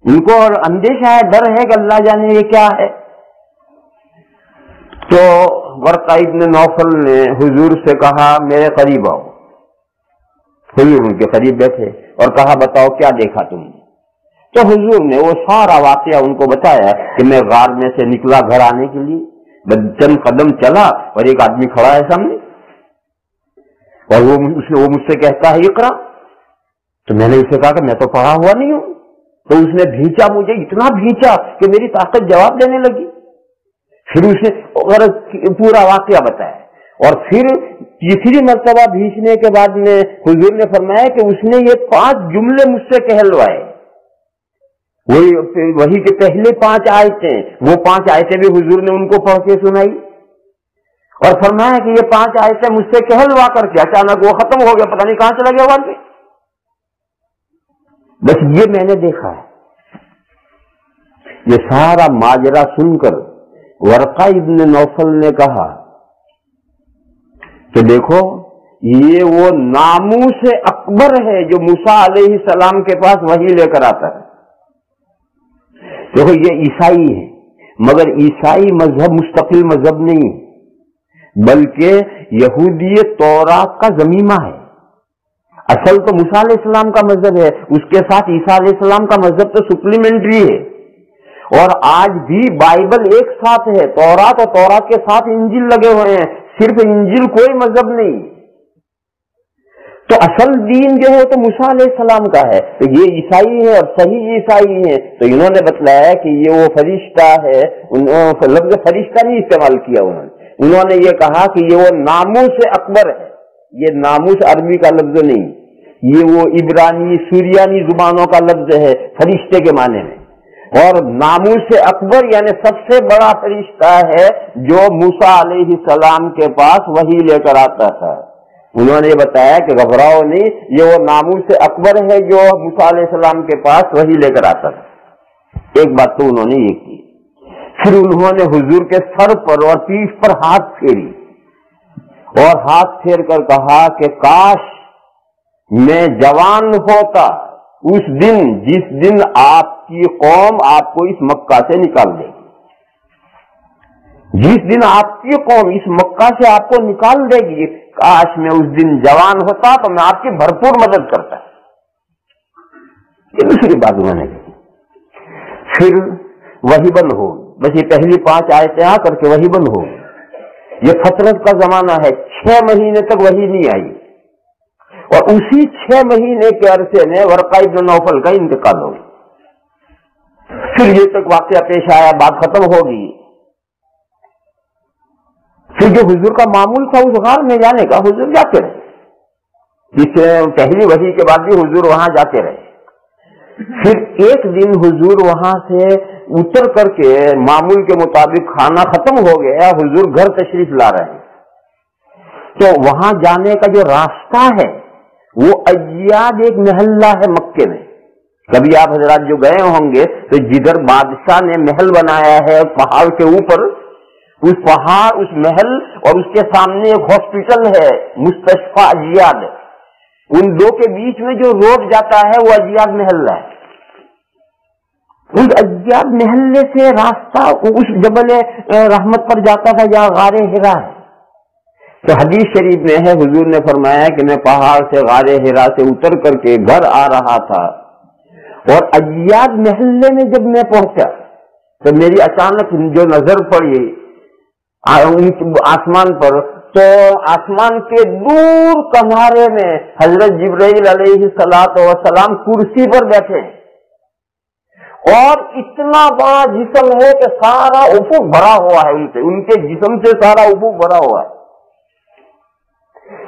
ان کو اور اندیشہ ہے، ڈر ہے کہ اللہ جانے یہ کیا ہے۔ تو ورقہ ابن نوفل نے حضور سے کہا میرے قریب آؤ، حضور ان کے قریب بیٹھے اور کہا بتاؤ کیا دیکھا تم نے؟ تو حضور نے وہ سارا واقعہ ان کو بتایا کہ میں غار میں سے نکلا گھر آنے کے لیے، چند قدم چلا اور ایک آدمی کھڑا ہے سامنے اور وہ مجھ سے کہتا ہے اقرا، تو میں نے اسے کہا کہ میں تو پڑھا ہوا نہیں ہوں، تو اس نے بھینچا مجھے، اتنا بھینچا کہ میری طاقت جواب دینے لگی. پھر اس نے پورا واقعہ بتایا. اور پھر تیسری مرتبہ بھینچنے کے بعد میں حضور نے فرمایا کہ اس نے یہ 5 جملے مجھ سے کہلوائے. وہی کہ پہلے 5 آیتیں، وہ 5 آیتیں بھی حضور نے ان کو پڑھ کے سنائی اور فرمایا کہ یہ 5 آیتیں مجھ سے کہلوا کر کے اچانک وہ ختم ہو گیا، پتہ نہیں کہاں چلا گیا واقعی. بس یہ میں نے دیکھا ہے. یہ سارا ماجرا سن کر ورقہ ابن نوفل نے کہا کہ دیکھو یہ وہ ناموس اکبر ہے جو موسیٰ علیہ السلام کے پاس وحی لے کر آتا ہے. دیکھو یہ عیسائی ہے، مگر عیسائی مذہب مستقل مذہب نہیں بلکہ یہودیت تورات کا ضمیمہ ہے. اصل تو موسیٰ علیہ السلام کا مذہب ہے، اس کے ساتھ عیسیٰ علیہ السلام کا مذہب تو سپلیمنٹری ہے. اور آج بھی بائبل ایک ساتھ ہے، تورات اور تورات کے ساتھ انجیل لگے ہوئے ہیں، صرف انجیل کوئی مذہب نہیں. تو اصل دین جو ہے تو موسیٰ علیہ السلام کا ہے. تو یہ عیسائی ہے اور صحیح عیسائی ہیں. تو انہوں نے بتلایا کہ یہ وہ فرشتہ ہے. لفظ فرشتہ نہیں استعمال کیا انہوں نے یہ کہا کہ یہ وہ ناموس اکبر ہے. یہ ناموس عربی کا لفظ نہیں، یہ وہ عبرانی سوریانی زبانوں کا لفظ ہے فرشتے کے معنی میں. اور ناموس اکبر یعنی سب سے بڑا فرشتہ ہے جو موسیٰ علیہ السلام کے پاس وحی لے کر آتا تھا. انہوں نے یہ بتایا کہ گھبراؤ نہیں، یہ وہ ناموس اکبر ہے جو موسیٰ علیہ السلام کے پاس وحی لے کر آتا تھا. ایک بات تو انہوں نے یہ کی. پھر انہوں نے حضور کے سر پر اور پیٹھ پر ہاتھ پھیری اور ہاتھ پھیر کر کہا کہ کاش میں جوان ہوتا اس دن جس دن آپ کی قوم آپ کو اس مکہ سے نکال دے گی. جس دن آپ کی قوم اس مکہ سے آپ کو نکال دے گی، کاش میں اس دن جوان ہوتا تو میں آپ کی بھرپور مدد کرتا. یہ دوسری بات انہوں نے کی. پھر وہی بند ہو، بس یہ پہلی 5 آیتیں آ کر کے وہی بند ہو. یہ فترت کا زمانہ ہے، 6 مہینے تک وحی نہیں آئی. اور اسی 6 مہینے کے عرصے میں ورقہ ابن نوفل کا انتقال ہو گیا. پھر یہ تک واقعہ پیش آیا، بات ختم ہوگی. پھر جو حضور کا معمول تھا اس غار میں جانے کا، حضور جاتے رہے. جس پہلی وحی کے بعد بھی حضور وہاں جاتے رہے. پھر ایک دن حضور وہاں سے اتر کر کے معمول کے مطابق کھانا ختم ہو گیا، حضور گھر تشریف لا رہے ہیں. تو وہاں جانے کا جو راستہ ہے وہ ایاد ایک محلہ ہے مکے میں. کبھی آپ حضرات جو گئے ہوں گے تو جدھر بادشاہ نے محل بنایا ہے پہاڑ کے اوپر، اس پہاڑ اس محل اور اس کے سامنے ایک ہاسپٹل ہے مستشفیٰ ایاد، ان دو کے بیچ میں جو روڈ جاتا ہے وہ ایاد محلہ ہے. اس ایاد محلے سے راستہ اس جبل رحمت پر جاتا تھا جہاں غار حرا ہے. تو حدیث شریف میں ہے حضور نے فرمایا کہ میں پہاڑ سے غار حرا سے اتر کر کے گھر آ رہا تھا اور ایاد محلے میں جب میں پہنچا تو میری اچانک جو نظر پڑی آسمان پر، تو آسمان کے دور کنارے میں حضرت جبرائیل علیہ السلام کرسی پر بیٹھے اور اتنا بڑا جسم ہے کہ سارا افق بھرا ہوا ہے، ان کے جسم سے سارا افق بھرا ہوا ہے.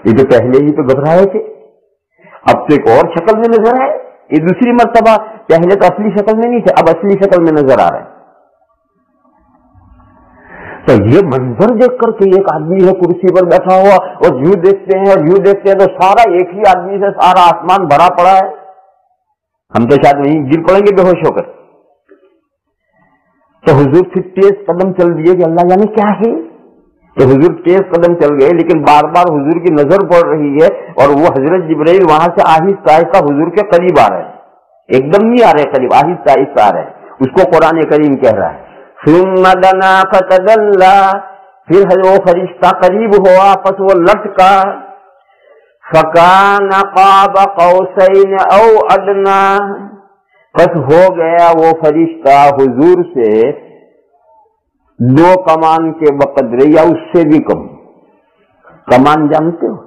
یہ تو پہلے ہی تو گھبرائے تھے، اب تو ایک اور شکل میں نظر آئے. یہ دوسری مرتبہ، پہلے تو اصلی شکل میں نہیں تھے، اب اصلی شکل میں نظر آ رہے ہیں. تو یہ منظر دیکھ کر کے ایک آدمی ہے کرسی پر بیٹھا ہوا اور یوں دیکھتے ہیں اور یوں دیکھتے ہیں تو سارا ایک ہی آدمی سے سارا آسمان بھرا پڑا ہے. ہم تو شاید وہیں گر پڑیں گے بے ہوش ہو کر. تو حضور پھر تیز قدم چل دیے کہ اللہ جانے کیا ہے. تو حضور تیز قدم چل گئے، لیکن بار بار حضور کی نظر پڑ رہی ہے اور وہ حضرت جبرائیل وہاں سے آہستہ آہستہ حضور کے قریب آ رہے ہیں. ایک دم نہیں آ رہے قریب، آہستہ آہستہ آ رہے ہیں. اس کو قرآن کریم کہہ رہا ہے ثم دنا فتدلى، پھر وہ فرشتہ قریب ہوا پس وہ لٹکا، فکان قاب قوسین او ادنی، پس ہو گیا وہ فرشتہ حضور سے 2 کمان کے بقدر یا اس سے بھی کم. کمان جانتے ہو،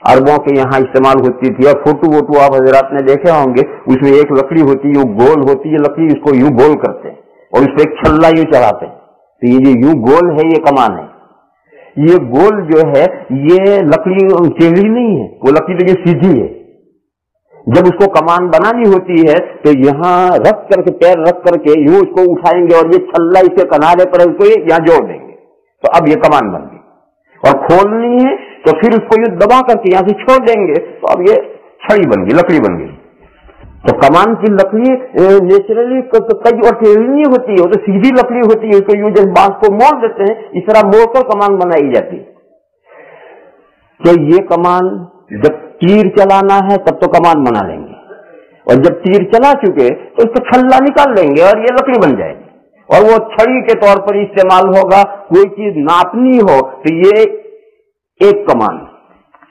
अरबों के यहाँ इस्तेमाल होती थी। और फोटो वोटो आप हजरात ने देखे होंगे, उसमें एक लकड़ी होती है, गोल होती है लकड़ी, उसको यूं गोल करते हैं और उस पर एक छल्ला यूं चढ़ाते हैं। तो ये जो यूं गोल है ये कमान है। ये गोल जो है ये लकड़ी टेढ़ी नहीं है, वो लकड़ी तो ये सीधी है। जब उसको कमान बनानी होती है तो यहाँ रख करके, पैर रख करके यूं उसको उठाएंगे और ये छल्ला इसके किनारे पर उसको यहाँ जोड़ देंगे, तो अब ये कमान बन गई। और खोलनी है तो फिर उसको यूं दबा करके यहाँ से छोड़ देंगे, तो अब ये छड़ी बन गई, लकड़ी बन गई। तो कमान की लकड़ी नेचुरली कई और टेढ़ी नहीं होती है, वो तो सीधी लकड़ी होती है। उसको यूं जैसे बांस को मोड़ देते हैं, इस तरह मोड़कर कमान बनाई जाती है। तो ये कमान जब तीर चलाना है तब तो कमान बना लेंगे, और जब तीर चला चुके तो उसको छल्ला निकाल लेंगे और ये लकड़ी बन जाएगी। और वो छड़ी के तौर पर इस्तेमाल होगा। कोई चीज नापनी हो तो ये एक कमान,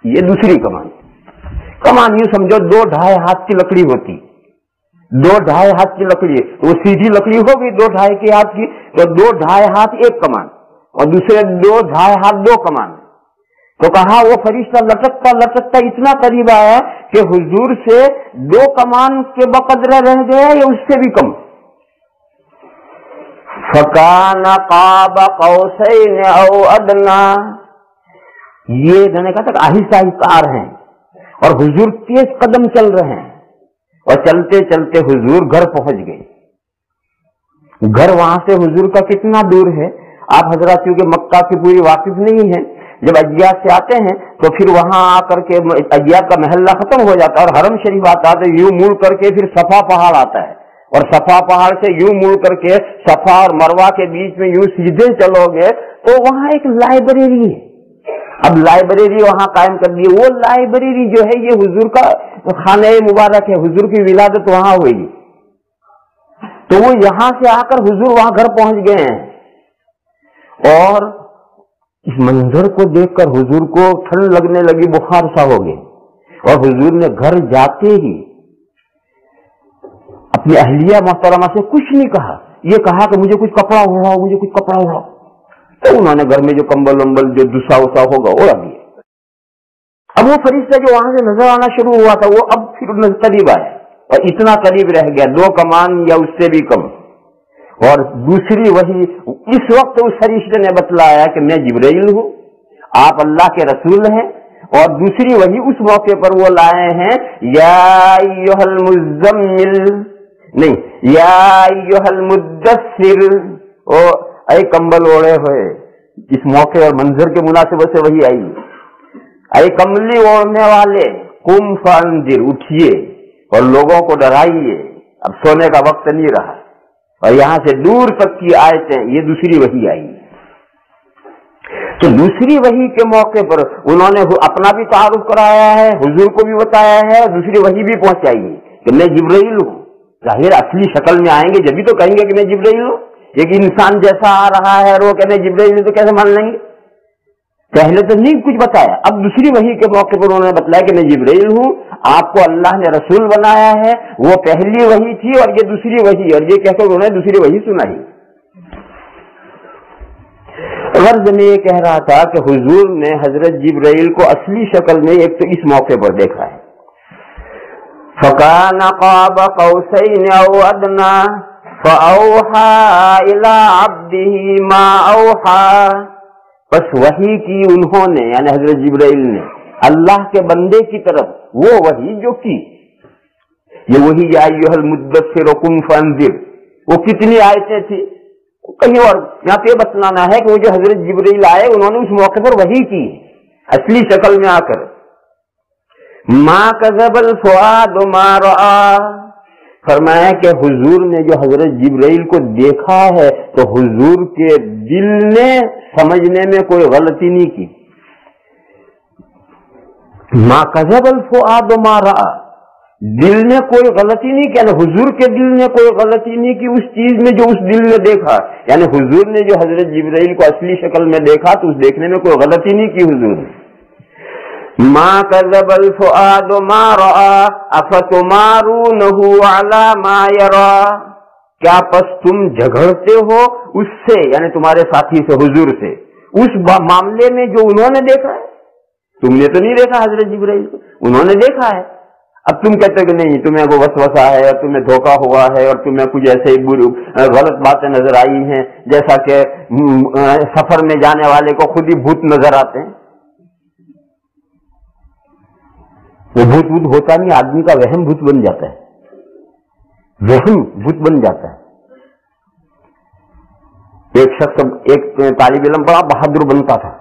ये दूसरी कमान। कमान यूं समझो 2-2.5 हाथ की लकड़ी होती, 2-2.5 हाथ की लकड़ी है, तो वो सीधी लकड़ी होगी 2-2.5 हाथ की, तो 2-2.5 हाथ एक कमान और दूसरे 2-2.5 हाथ 2 कमान। तो कहा वो फरिश्ता लटकता लटकता इतना करीब आया कि हुजूर से 2 कमान के बकदर रह गया या उससे भी कम। फकाना काब कौसैन औ अदना। ये मैंने कहा था आहिस्ता आहिस्ता आ रहे हैं और हुजूर तेज कदम चल रहे हैं, और चलते चलते हुजूर घर पहुंच गए। घर वहां से हुजूर का कितना दूर है आप हजरत क्योंकि मक्का की पूरी वाकिफ नहीं है। जब अय्याद से आते हैं तो फिर वहां आकर के अय्याद का महल्ला खत्म हो जाता है और हरम शरीफ आता है, तो यूं मुड़ करके फिर सफा पहाड़ आता है, और सफा पहाड़ से यूं मुड़ करके सफा और मरवा के बीच में यूं सीधे चलोगे तो वहां एक लाइब्रेरी है। अब लाइब्रेरी वहां कायम कर दी। वो लाइब्रेरी जो है ये हुजूर का खाने मुबारक है, हुजूर की विलादत वहां हुई, तो वो यहां से आकर हुजूर वहां घर पहुंच गए हैं। और इस मंजर को देखकर हुजूर को ठंड लगने लगी, बुखार सा हो गया, और हुजूर ने घर जाते ही अपनी अहलिया मोहतरमा से कुछ नहीं कहा, ये कहा कि मुझे कुछ कपड़ा उड़ाओ, मुझे कुछ कपड़ा उड़ाओ। तो उन्होंने घर में जो कंबल वंबल जो दुसा उसा होगा उड़ा दिया। अब वो फरिश्ता जो वहां से नजर आना शुरू हुआ था वो अब फिर करीब आया, और इतना करीब रह गया 2 कमान या उससे भी कम। और दूसरी वही इस वक्त उस फरिश्ते ने बतलाया कि मैं जिब्राइल हूं, आप अल्लाह के रसूल हैं। और दूसरी वही उस मौके पर वो लाए हैं, या अय्युहल मुज़्ज़म्मिल, नहीं, या अय्युहल मुद्दस्सिर, ओ ऐ कंबल ओढ़े हुए। इस मौके और मंजर के मुनासिबत से वही आई, ऐ कमली ओढ़ने वाले, कुम फअंज़िर, उठिए और लोगों को डराइए, अब सोने का वक्त नहीं रहा। और यहां से दूर तक की आयतें, ये दूसरी वही आई। तो दूसरी वही के मौके पर उन्होंने अपना भी तारुफ कराया है, हुजूर को भी बताया है, और दूसरी वही भी पहुंचाई कि मैं जिब्राइल हूं। जाहिर असली शक्ल में आएंगे जब भी तो कहेंगे कि मैं जिब्राइल हूं। एक इंसान जैसा आ रहा है और वो कहने जिब्राइल तो कैसे मान लेंगे? पहले तो नहीं कुछ बताया, अब दूसरी वही के मौके पर उन्होंने बताया कि मैं जिब्राइल हूं, आपको अल्लाह ने रसूल बनाया है। वो पहली वही थी और ये दूसरी वही, और ये कहकर उन्होंने दूसरी वही सुनाई। गर्ज में ये कह रहा था कि हुजूर ने हजरत जिब्राइल को असली शक्ल में एक तो इस मौके पर देखा है, फकान क़ाब क़ौसैन औ अदना फ़अौहा इला अब्दिही मा औहा। बस वही की उन्होंने, यानी हजरत जिब्राइल ने अल्लाह के बंदे की तरफ वो वही जो की, ये वही या अय्युहल मुद्दस्सिर कुम फअंज़िर, वो कितनी आयतें थी कहीं। और यहाँ पे बतलाना है कि वो जो हजरत जिब्राइल आए उन्होंने उस मौके पर वही की असली शक्ल में आकर। मा कज़बल फुआद मा रआ, फरमाया कि हुजूर ने जो हजरत जिब्राइल को देखा है तो हुजूर के दिल ने समझने में कोई गलती नहीं की। मा कज़बल फुआद मा रआ, दिल ने कोई गलती नहीं की, हुजूर के दिल ने कोई गलती नहीं की उस चीज में जो उस दिल ने देखा। यानी हुजूर ने जो हजरत जिब्राइल को असली शक्ल में देखा तो उस देखने में कोई गलती नहीं की हुजूर ने। मा कज़बल फुआद मा रआ अफतुमारूनहु अला मा यरा, क्या बस तुम झगड़ते हो उससे, यानी तुम्हारे साथी से, हुजूर से, उस मामले में जो उन्होंने देखा है। तुमने तो नहीं देखा हजरत जिब्राइल को, उन्होंने देखा है। अब तुम कहते हो कि नहीं, तुम्हें को वसवसा है और तुम्हें धोखा हुआ है और तुम्हें कुछ ऐसे गलत बातें नजर आई हैं, जैसा कि सफर में जाने वाले को खुद ही भूत नजर आते हैं। वो भूत होता नहीं, आदमी का वहम भूत बन जाता है, वहम भूत बन जाता है। एक शख्स, एक तालिब इल्म बड़ा बहादुर बनता था,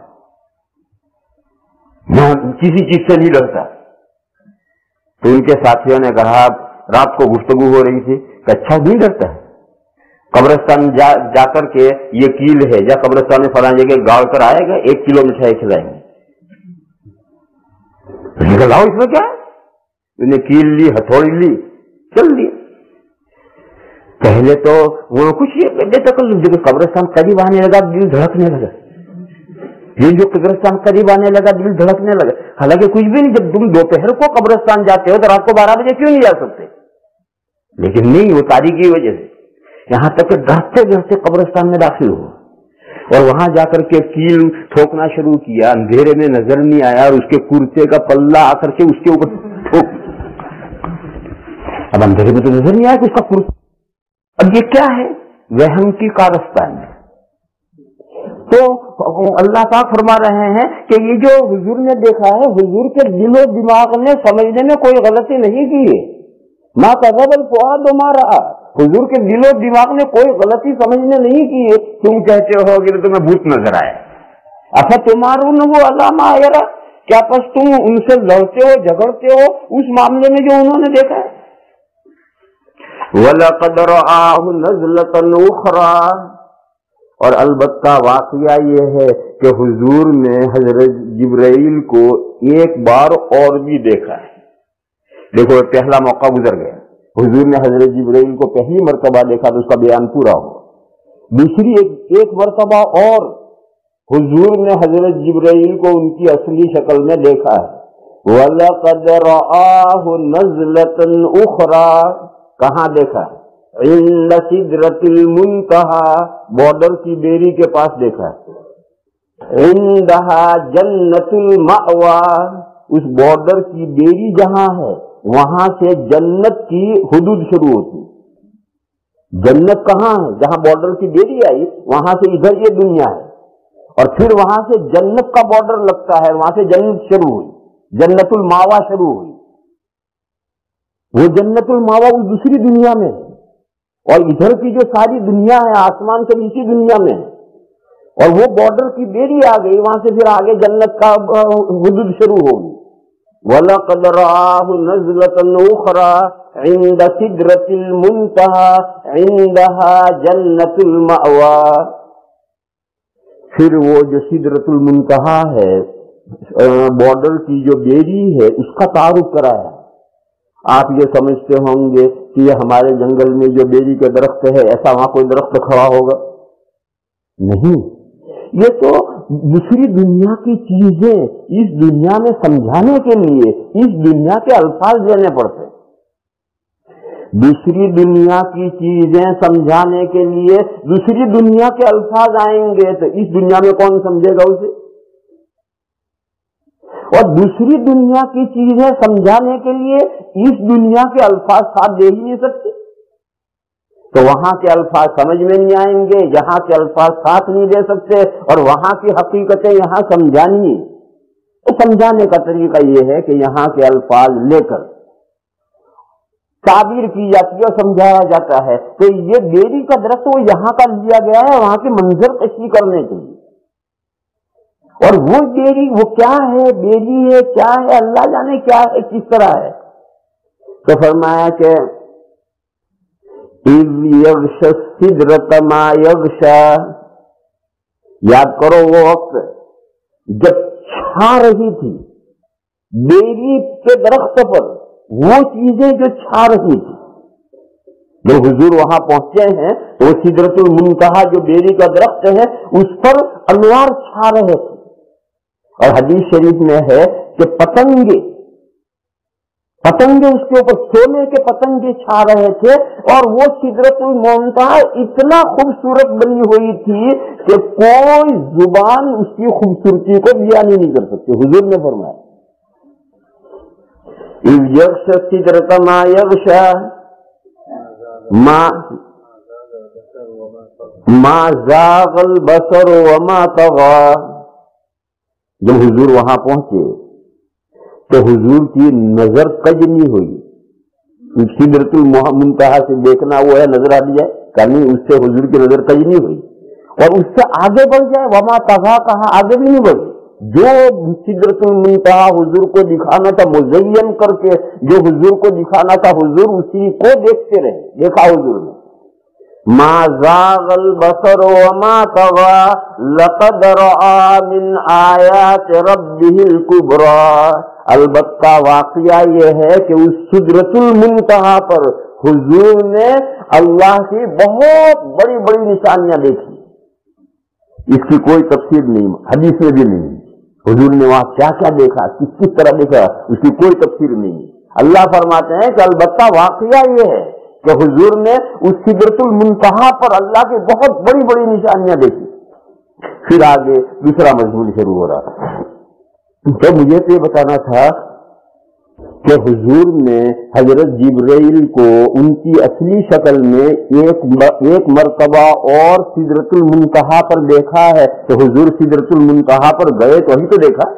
किसी चीज से नहीं डरता। तो उनके साथियों ने कहा, रात को गुफ्तगू हो रही थी कि अच्छा नहीं डरता है, कब्रिस्तान जाकर के ये कील है, या कब्रिस्तान में फलाने जगह गाड़ कर आएगा, 1 किलो मिठाई खिलाएंगे। लाओ इसमें क्या है, उन्हें कील ली, हथौड़ी ली, चल दिया। पहले तो वो कुछ जब कब्रिस्तान करीब आने लगा दिल धड़कने लगा, ये जो कब्रिस्तान करीब आने लगा दिल धड़कने लगा। हालांकि कुछ भी नहीं, जब तुम दोपहर को कब्रिस्तान जाते हो तो रात को 12 बजे क्यों नहीं जा सकते, लेकिन नहीं, वो तारीख की वजह से यहां तक डरते डरते कब्रिस्तान में दाखिल हुआ और वहां जाकर के कील ठोकना शुरू किया। अंधेरे में नजर नहीं आया और उसके कुर्ते का पल्ला आकर के उसके ऊपर ठोक। अब अंधेरे में तो नजर नहीं आया कि उसका कुर्ता। अब ये क्या है, वहम की कारस्तान है। तो अल्लाह पाक फरमा रहे हैं कि ये जो हुजूर ने देखा है, हुजूर के दिलो दिमाग ने समझने में कोई गलती नहीं की है। माँ कज़बल फुआद मा रआ, हुजूर के दिलो दिमाग ने कोई गलती समझने नहीं की है। तुम कहते हो कि तुम्हें भूत नजर आए, अच्छा तुम्हारू न वो अलामा आयरा, क्या बस तुम उनसे लड़ते हो, झगड़ते हो उस मामले में जो उन्होंने देखा है। वलक़द रआहु नज़लतन उख़रा, और अलबत्ता वाक़या ये है कि हुजूर ने हजरत जिब्राइल को एक बार और भी देखा है। देखो, पहला मौका गुजर गया, हुजूर ने हजरत जिब्राइल को पहली मर्तबा देखा तो उसका बयान पूरा हुआ। दूसरी एक मर्तबा और हुजूर ने हजरत जिब्राइल को उनकी असली शक्ल में देखा है। वलक़द रआहु नज़लतन उख़रा, कहाँ देखा है? इंद सिदरतिल मुंतहा, बॉर्डर की बेरी के पास देखा है। इंदहा जन्नतुल मावा, उस बॉर्डर की बेरी जहां है वहां से जन्नत की हुदूद शुरू होती। जन्नत कहाँ है? जहां बॉर्डर की बेरी आई वहां से इधर ये दुनिया है, और फिर वहां से जन्नत का बॉर्डर लगता है, वहां से जन्नत शुरू हुई, जन्नतुल मावा शुरू हुई। वो जन्नतुल मावा उस दूसरी दुनिया में है, और इधर की जो सारी दुनिया है आसमान के नीचे दुनिया में है, और वो बॉर्डर की बेरी आ गई, वहां से फिर आगे जन्नत का हुदूद शुरू होगी। वलक़द रआहु नज़लतन उख़रा इंद सिदरतिल मुंतहा इंदहा जन्नतुल मावा। फिर वो जो सिदरतुल मुंतहा है, बॉर्डर की जो बेरी है, उसका तारुफ कराया। आप ये समझते होंगे कि ये हमारे जंगल में जो बेरी के दरख्त है, ऐसा वहां कोई दरख्त खड़ा होगा? नहीं, ये तो दूसरी दुनिया की चीजें इस दुनिया में समझाने के लिए इस दुनिया के अल्फाज देने पड़ते। दूसरी दुनिया की चीजें समझाने के लिए दूसरी दुनिया के अल्फाज आएंगे तो इस दुनिया में कौन समझेगा उसे? और दूसरी दुनिया की चीजें समझाने के लिए इस दुनिया के अल्फाज साथ दे ही नहीं सकते, तो वहां के अल्फाज समझ में नहीं आएंगे, यहाँ के अल्फाज साथ नहीं दे सकते, और वहां की हकीकतें यहाँ समझानी। तो समझाने का तरीका यह है कि यहाँ के अल्फाज लेकर ताबीर की जाती है और समझाया जाता है। तो ये बेरी का दरख्त वो यहाँ का लिया गया है वहां की मंजर कशी करने के लिए, और वो बेरी वो क्या है, बेरी है क्या है, अल्लाह जाने क्या है, किस तरह है। तो फरमाया कि याद करो वो वक्त जब छा रही थी बेरी के दरख्त पर वो चीजें जो छा रही थी। जब हुजूर वहां पहुंचे हैं तो वो सिदरतुल मुंतहा जो बेरी का दरख्त है उस पर अनवार छा रहे थे, और हदीस शरीफ में है कि पतंगे पतंगे उसके ऊपर सोने के पतंगे छा रहे थे, और वो सिदरतुल मुंतहा इतना खूबसूरत बनी हुई थी कि कोई जुबान उसकी खूबसूरती को बयान नहीं कर सकती। हुजूर ने फरमाया, इज़ यग़शा सिदरता मा यग़शा मा ज़ाग़ल बसर व मा तग़ा। जब हुजूर वहां पहुंचे तो हुजूर की नजर कज नहीं हुई। सिदरतुल मुंतहा से देखना वो है नजर हट जाए, कहीं उससे हुजूर की नजर कज नहीं हुई, और उससे आगे बढ़ जाए, वमा तग़ा कहा, आगे भी नहीं बढ़ी। जो सिदरतुल मुंतहा हुजूर को दिखाना था मुज़य्यन करके, जो हुजूर को दिखाना था हुजूर उसी को देखते रहे। देखा हुजूर ने, मा ज़ाग़ल बसर व मा तग़ा लक़द रआ मिन आयात रब्बिहिल कुबरा। अलबत्ता वाक़या ये है कि उस सिदरतुल मुंतहा पर हुजूर ने अल्लाह की बहुत बड़ी बड़ी निशानियां देखी। इसकी कोई तफसीर नहीं, हदीस में भी नहीं। हुजूर ने वहां क्या क्या देखा, किस तरह देखा, उसकी कोई तफसीर नहीं। अल्लाह फरमाते हैं कि अलबत्ता वाक़या ये है कि हुजूर ने उस सिदरतुल मुंतहा पर अल्लाह की बहुत बड़ी बड़ी निशानियां देखी। फिर आगे दूसरा मजमून शुरू हो रहा था। तो मुझे तो ये बताना था कि हुजूर ने हजरत जिब्राइल को उनकी असली शक्ल में एक मर्तबा और सिदरतुल मुंतहा पर देखा है। तो हुजूर सिदरतुल मुंतहा पर गए तो ही तो देखा।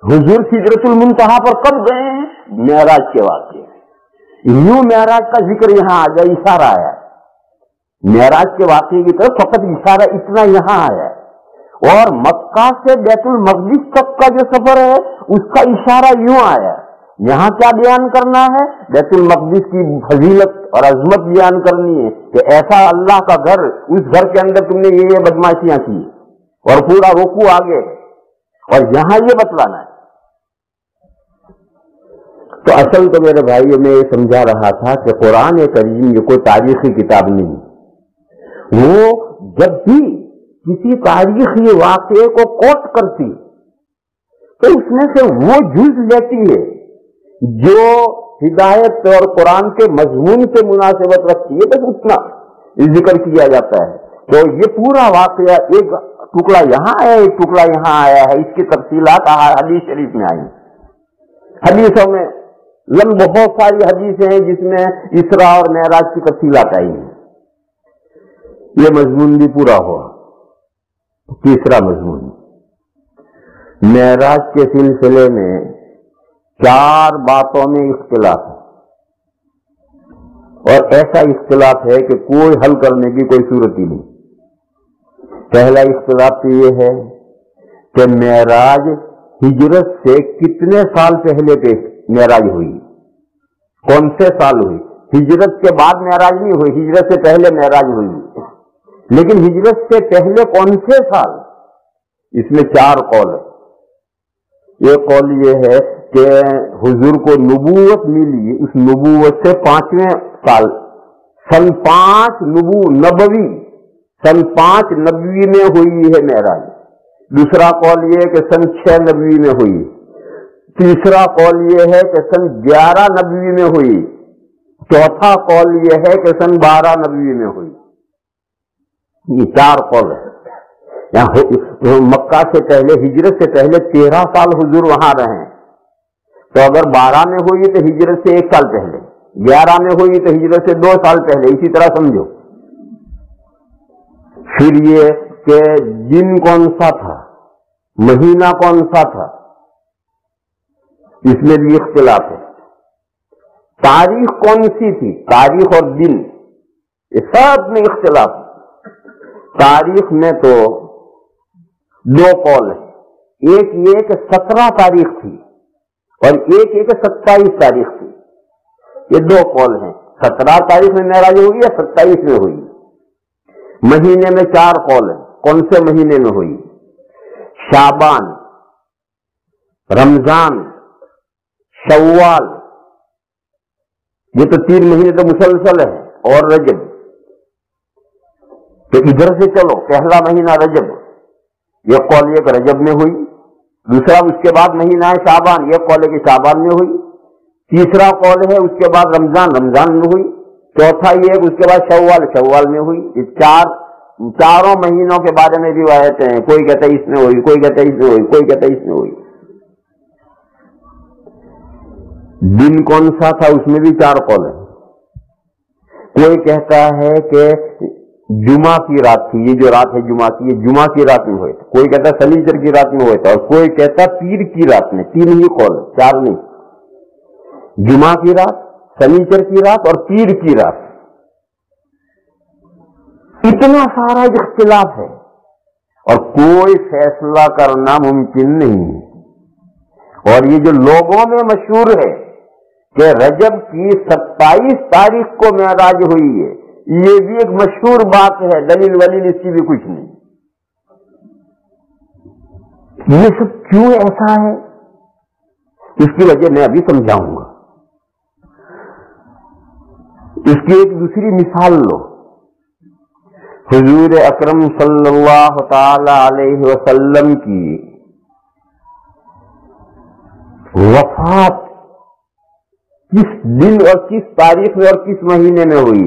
हुजूर सिदरतुल मुंतहा पर कब गए हैं? मेराज के वाक़े। यूं मेराज का जिक्र यहां आ गया, इशारा आया। मेराज के वाक़े की तरफ फकत इशारा इतना यहां आया, और मक्का से बैतुल मक़दिस तक का जो सफर है उसका इशारा यूं आया। यहां क्या बयान करना है? बैतुल मक़दिस की फजीलत और अजमत बयान करनी है कि ऐसा अल्लाह का घर, उस घर के अंदर तुमने ये बदमाशियां की और पूरा रुकू आगे, और यहां ये बतलाना है। तो असल तो मेरे भाइयों में ये समझा रहा था कि कुरान करीम ये कोई तारीखी किताब नहीं। वो जब भी किसी तारीखी वाक़े को कोट करती तो उसमें से वो जुज़ लेती है जो हिदायत और कुरान के मजमून से मुनासिबत रखती है, बस उतना जिक्र किया जाता है। तो ये पूरा वाक़या, एक टुकड़ा यहाँ आया, एक टुकड़ा यहाँ आया है, इसकी तफसीलात हदीस शरीफ में आई। हदीसों में बहुत सारी हदीसें हैं जिसमें इसरा और मेराज की तफसीलात आई हैं। ये मजमून भी पूरा हुआ। तीसरा मजमून, मेराज के सिलसिले में 4 बातों में इख्तिलाफ है, और ऐसा इख्तिलाफ है कि कोई हल करने की कोई सूरत ही नहीं। पहला इख्तिलाफ तो ये है कि मेराज हिजरत से कितने साल पहले मेराज हुई, कौन से साल हुई। हिजरत के बाद मेराज नहीं हुई, हिजरत से पहले मेराज हुई, लेकिन हिजरत से पहले कौन से साल, इसमें 4 कौल है। एक कौल ये है कि हुजूर को नबूवत मिली, उस नबूवत से 5वें साल, सन 5 नबवी, सन 5 नबवी में हुई है मेराज। दूसरा कौल ये है कि सन 6 नबवी में हुई। तीसरा कौल ये है कि सन 11 नबवी में हुई। चौथा कौल ये है कि सन 12 नबवी में हुई। ये 4 कौल है। यहाँ मक्का से पहले, हिजरत से पहले 13 साल हुजूर वहां रहे, तो अगर 12 में हुई तो हिजरत से 1 साल पहले, 11 में हुई तो हिजरत से 2 साल पहले, इसी तरह समझो। फिर ये कि दिन कौन सा था, महीना कौन सा था, इसमें भी इख्तिलाफ है। तारीख कौन सी थी, तारीख और दिन, ये सब में इख्तिलाफ है। तारीख में तो 2 कौल है, एक ये कि 17 तारीख थी और एक 27 तारीख थी। ये 2 कौल हैं, 17 तारीख में मेराज हुई या 27 में हुई। महीने में 4 कौल है, कौन से महीने में हुई। शाबान, रमजान, शव्वाल, ये तो 3 महीने तो मुसलसल है, और रजब। तो इधर से चलो, पहला महीना रजब, ये कौल एक रजब में हुई। दूसरा उसके बाद महीना है शाबान, ये कौल के शाबान में हुई। तीसरा कौल है उसके बाद रमजान, रमजान में हुई। चौथा ये उसके बाद शव्वाल, शव्वाल में हुई। ये चारों महीनों के बारे में रिवायतें हैं। कोई कहता है इसमें हुई, कोई कहता है इसमें हुई, कोई कहता है इसमें हुई। दिन कौन सा था उसमें भी 4 कौल है। कोई कहता है कि जुमा की रात थी, ये जो रात है जुमा की, ये जुमा की रात में हुए। कोई कहता है शनिचर की रात में हुए था, और कोई कहता पीर की रात में। 3 ही कौल, 4 नहीं। जुमा की रात, शनिचर की रात और पीर की रात। इतना सारा इख्तिलाफ है और कोई फैसला करना मुमकिन नहीं है। और ये जो लोगों में मशहूर है कि रजब की 27 तारीख को मेराज हुई है, ये भी एक मशहूर बात है, दलील वलील इसकी भी कुछ नहीं। ये सब क्यों ऐसा है, इसकी वजह मैं अभी समझाऊंगा। इसकी एक दूसरी मिसाल लो। हुजूर अकरम सल्लल्लाहु ताला अलैहि वसल्लम की वफात किस दिन और किस तारीख में और किस महीने में हुई?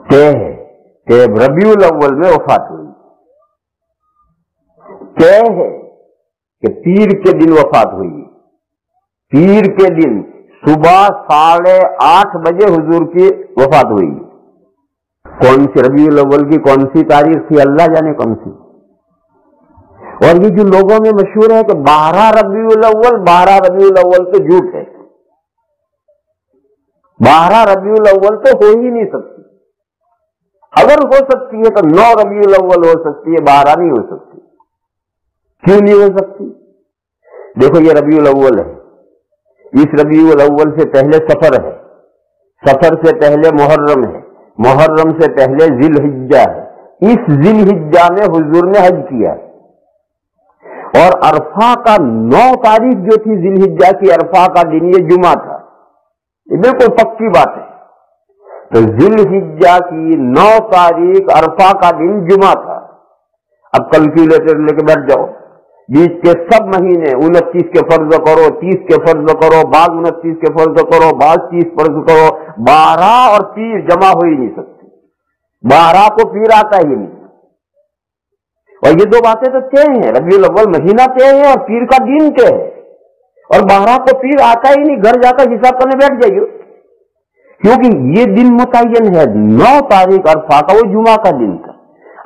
तय है कि रबीउल अव्वल में वफात हुई। तय है कि पीर के दिन वफात हुई। पीर के दिन सुबह 8:30 बजे हुजूर की वफात हुई। कौन सी रबीउल अव्वल की कौन सी तारीख थी, अल्लाह जाने कौन सी। और ये जो लोगों में मशहूर है कि 12 रबीउल अव्वल, 12 रबीउल अव्वल तो झूठ है। 12 रबीउल अव्वल तो हो ही नहीं सकती। अगर हो सकती है तो 9 रबीउल अव्वल हो सकती है, 12 नहीं हो सकती। क्यों नहीं हो सकती? देखो ये रबीउल अव्वल है, इस रबीउल अव्वल से पहले सफर है, सफर से पहले मुहर्रम है, मुहर्रम से पहले जिलहिज्जा है। इस जिलहिज्जा में हुजूर ने हज किया और अरफा का 9 तारीख जो थी जिलहिज्जा की, अरफा का दिन ये जुमा था। ये बिल्कुल पक्की बात है। तो जिलहिज्जा की 9 तारीख अरफा का दिन जुमा था। अब कैलकुलेटर लेके बैठ जाओ, बीच के सब महीने 29 के फर्ज करो, 30 के फर्ज करो, बाद 29 के फर्ज करो, बाद 30 फर्ज करो। 12 और पीर जमा हो ही नहीं सकती। 12 को पीर आता ही नहीं। और ये 2 बातें तो तय हैं, रबीउल अव्वल महीना तय है और पीर का दिन तय है। और 12 को पीर आता ही नहीं। घर जाकर हिसाब करने बैठ जाइए, क्योंकि ये दिन मुतय्यन है। 9 तारीख अरफा का, वो जुमा का दिन था।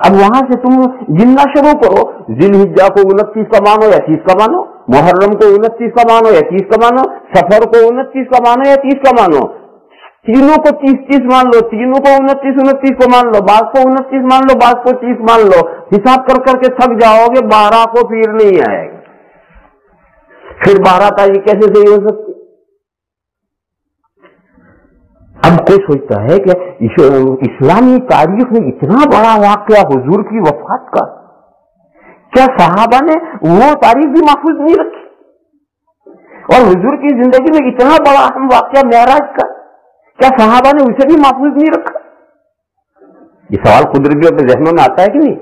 अब वहां से तुम गिनना शुरू करो। जिलहिज्जा को 29 का मानो या 30 का मानो, मुहर्रम को 29 का मानो या 30 का मानो, सफर को 29 का मानो या 30 का मानो। तीनों को 30-30 मान लो, तीनों को 29-29 को मान लो, बाद को 29 मान लो, बाद को 30 मान लो। हिसाब कर करके थक जाओगे, 12 को पीर नहीं आएगा। फिर 12 तारीख कैसे सही हो सकती? अब कोई सोचता है कि इस्लामी तारीख में इतना बड़ा वाकया हुजूर की वफात का, क्या सहाबा ने वो तारीख भी महफूज नहीं रखी? और हुजूर की जिंदगी में इतना बड़ा अहम वाकया मेराज का, क्या सहाबा ने उसे भी महफूज नहीं रखा? ये सवाल कुदरती अपने ज़हनों में आता है कि नहीं?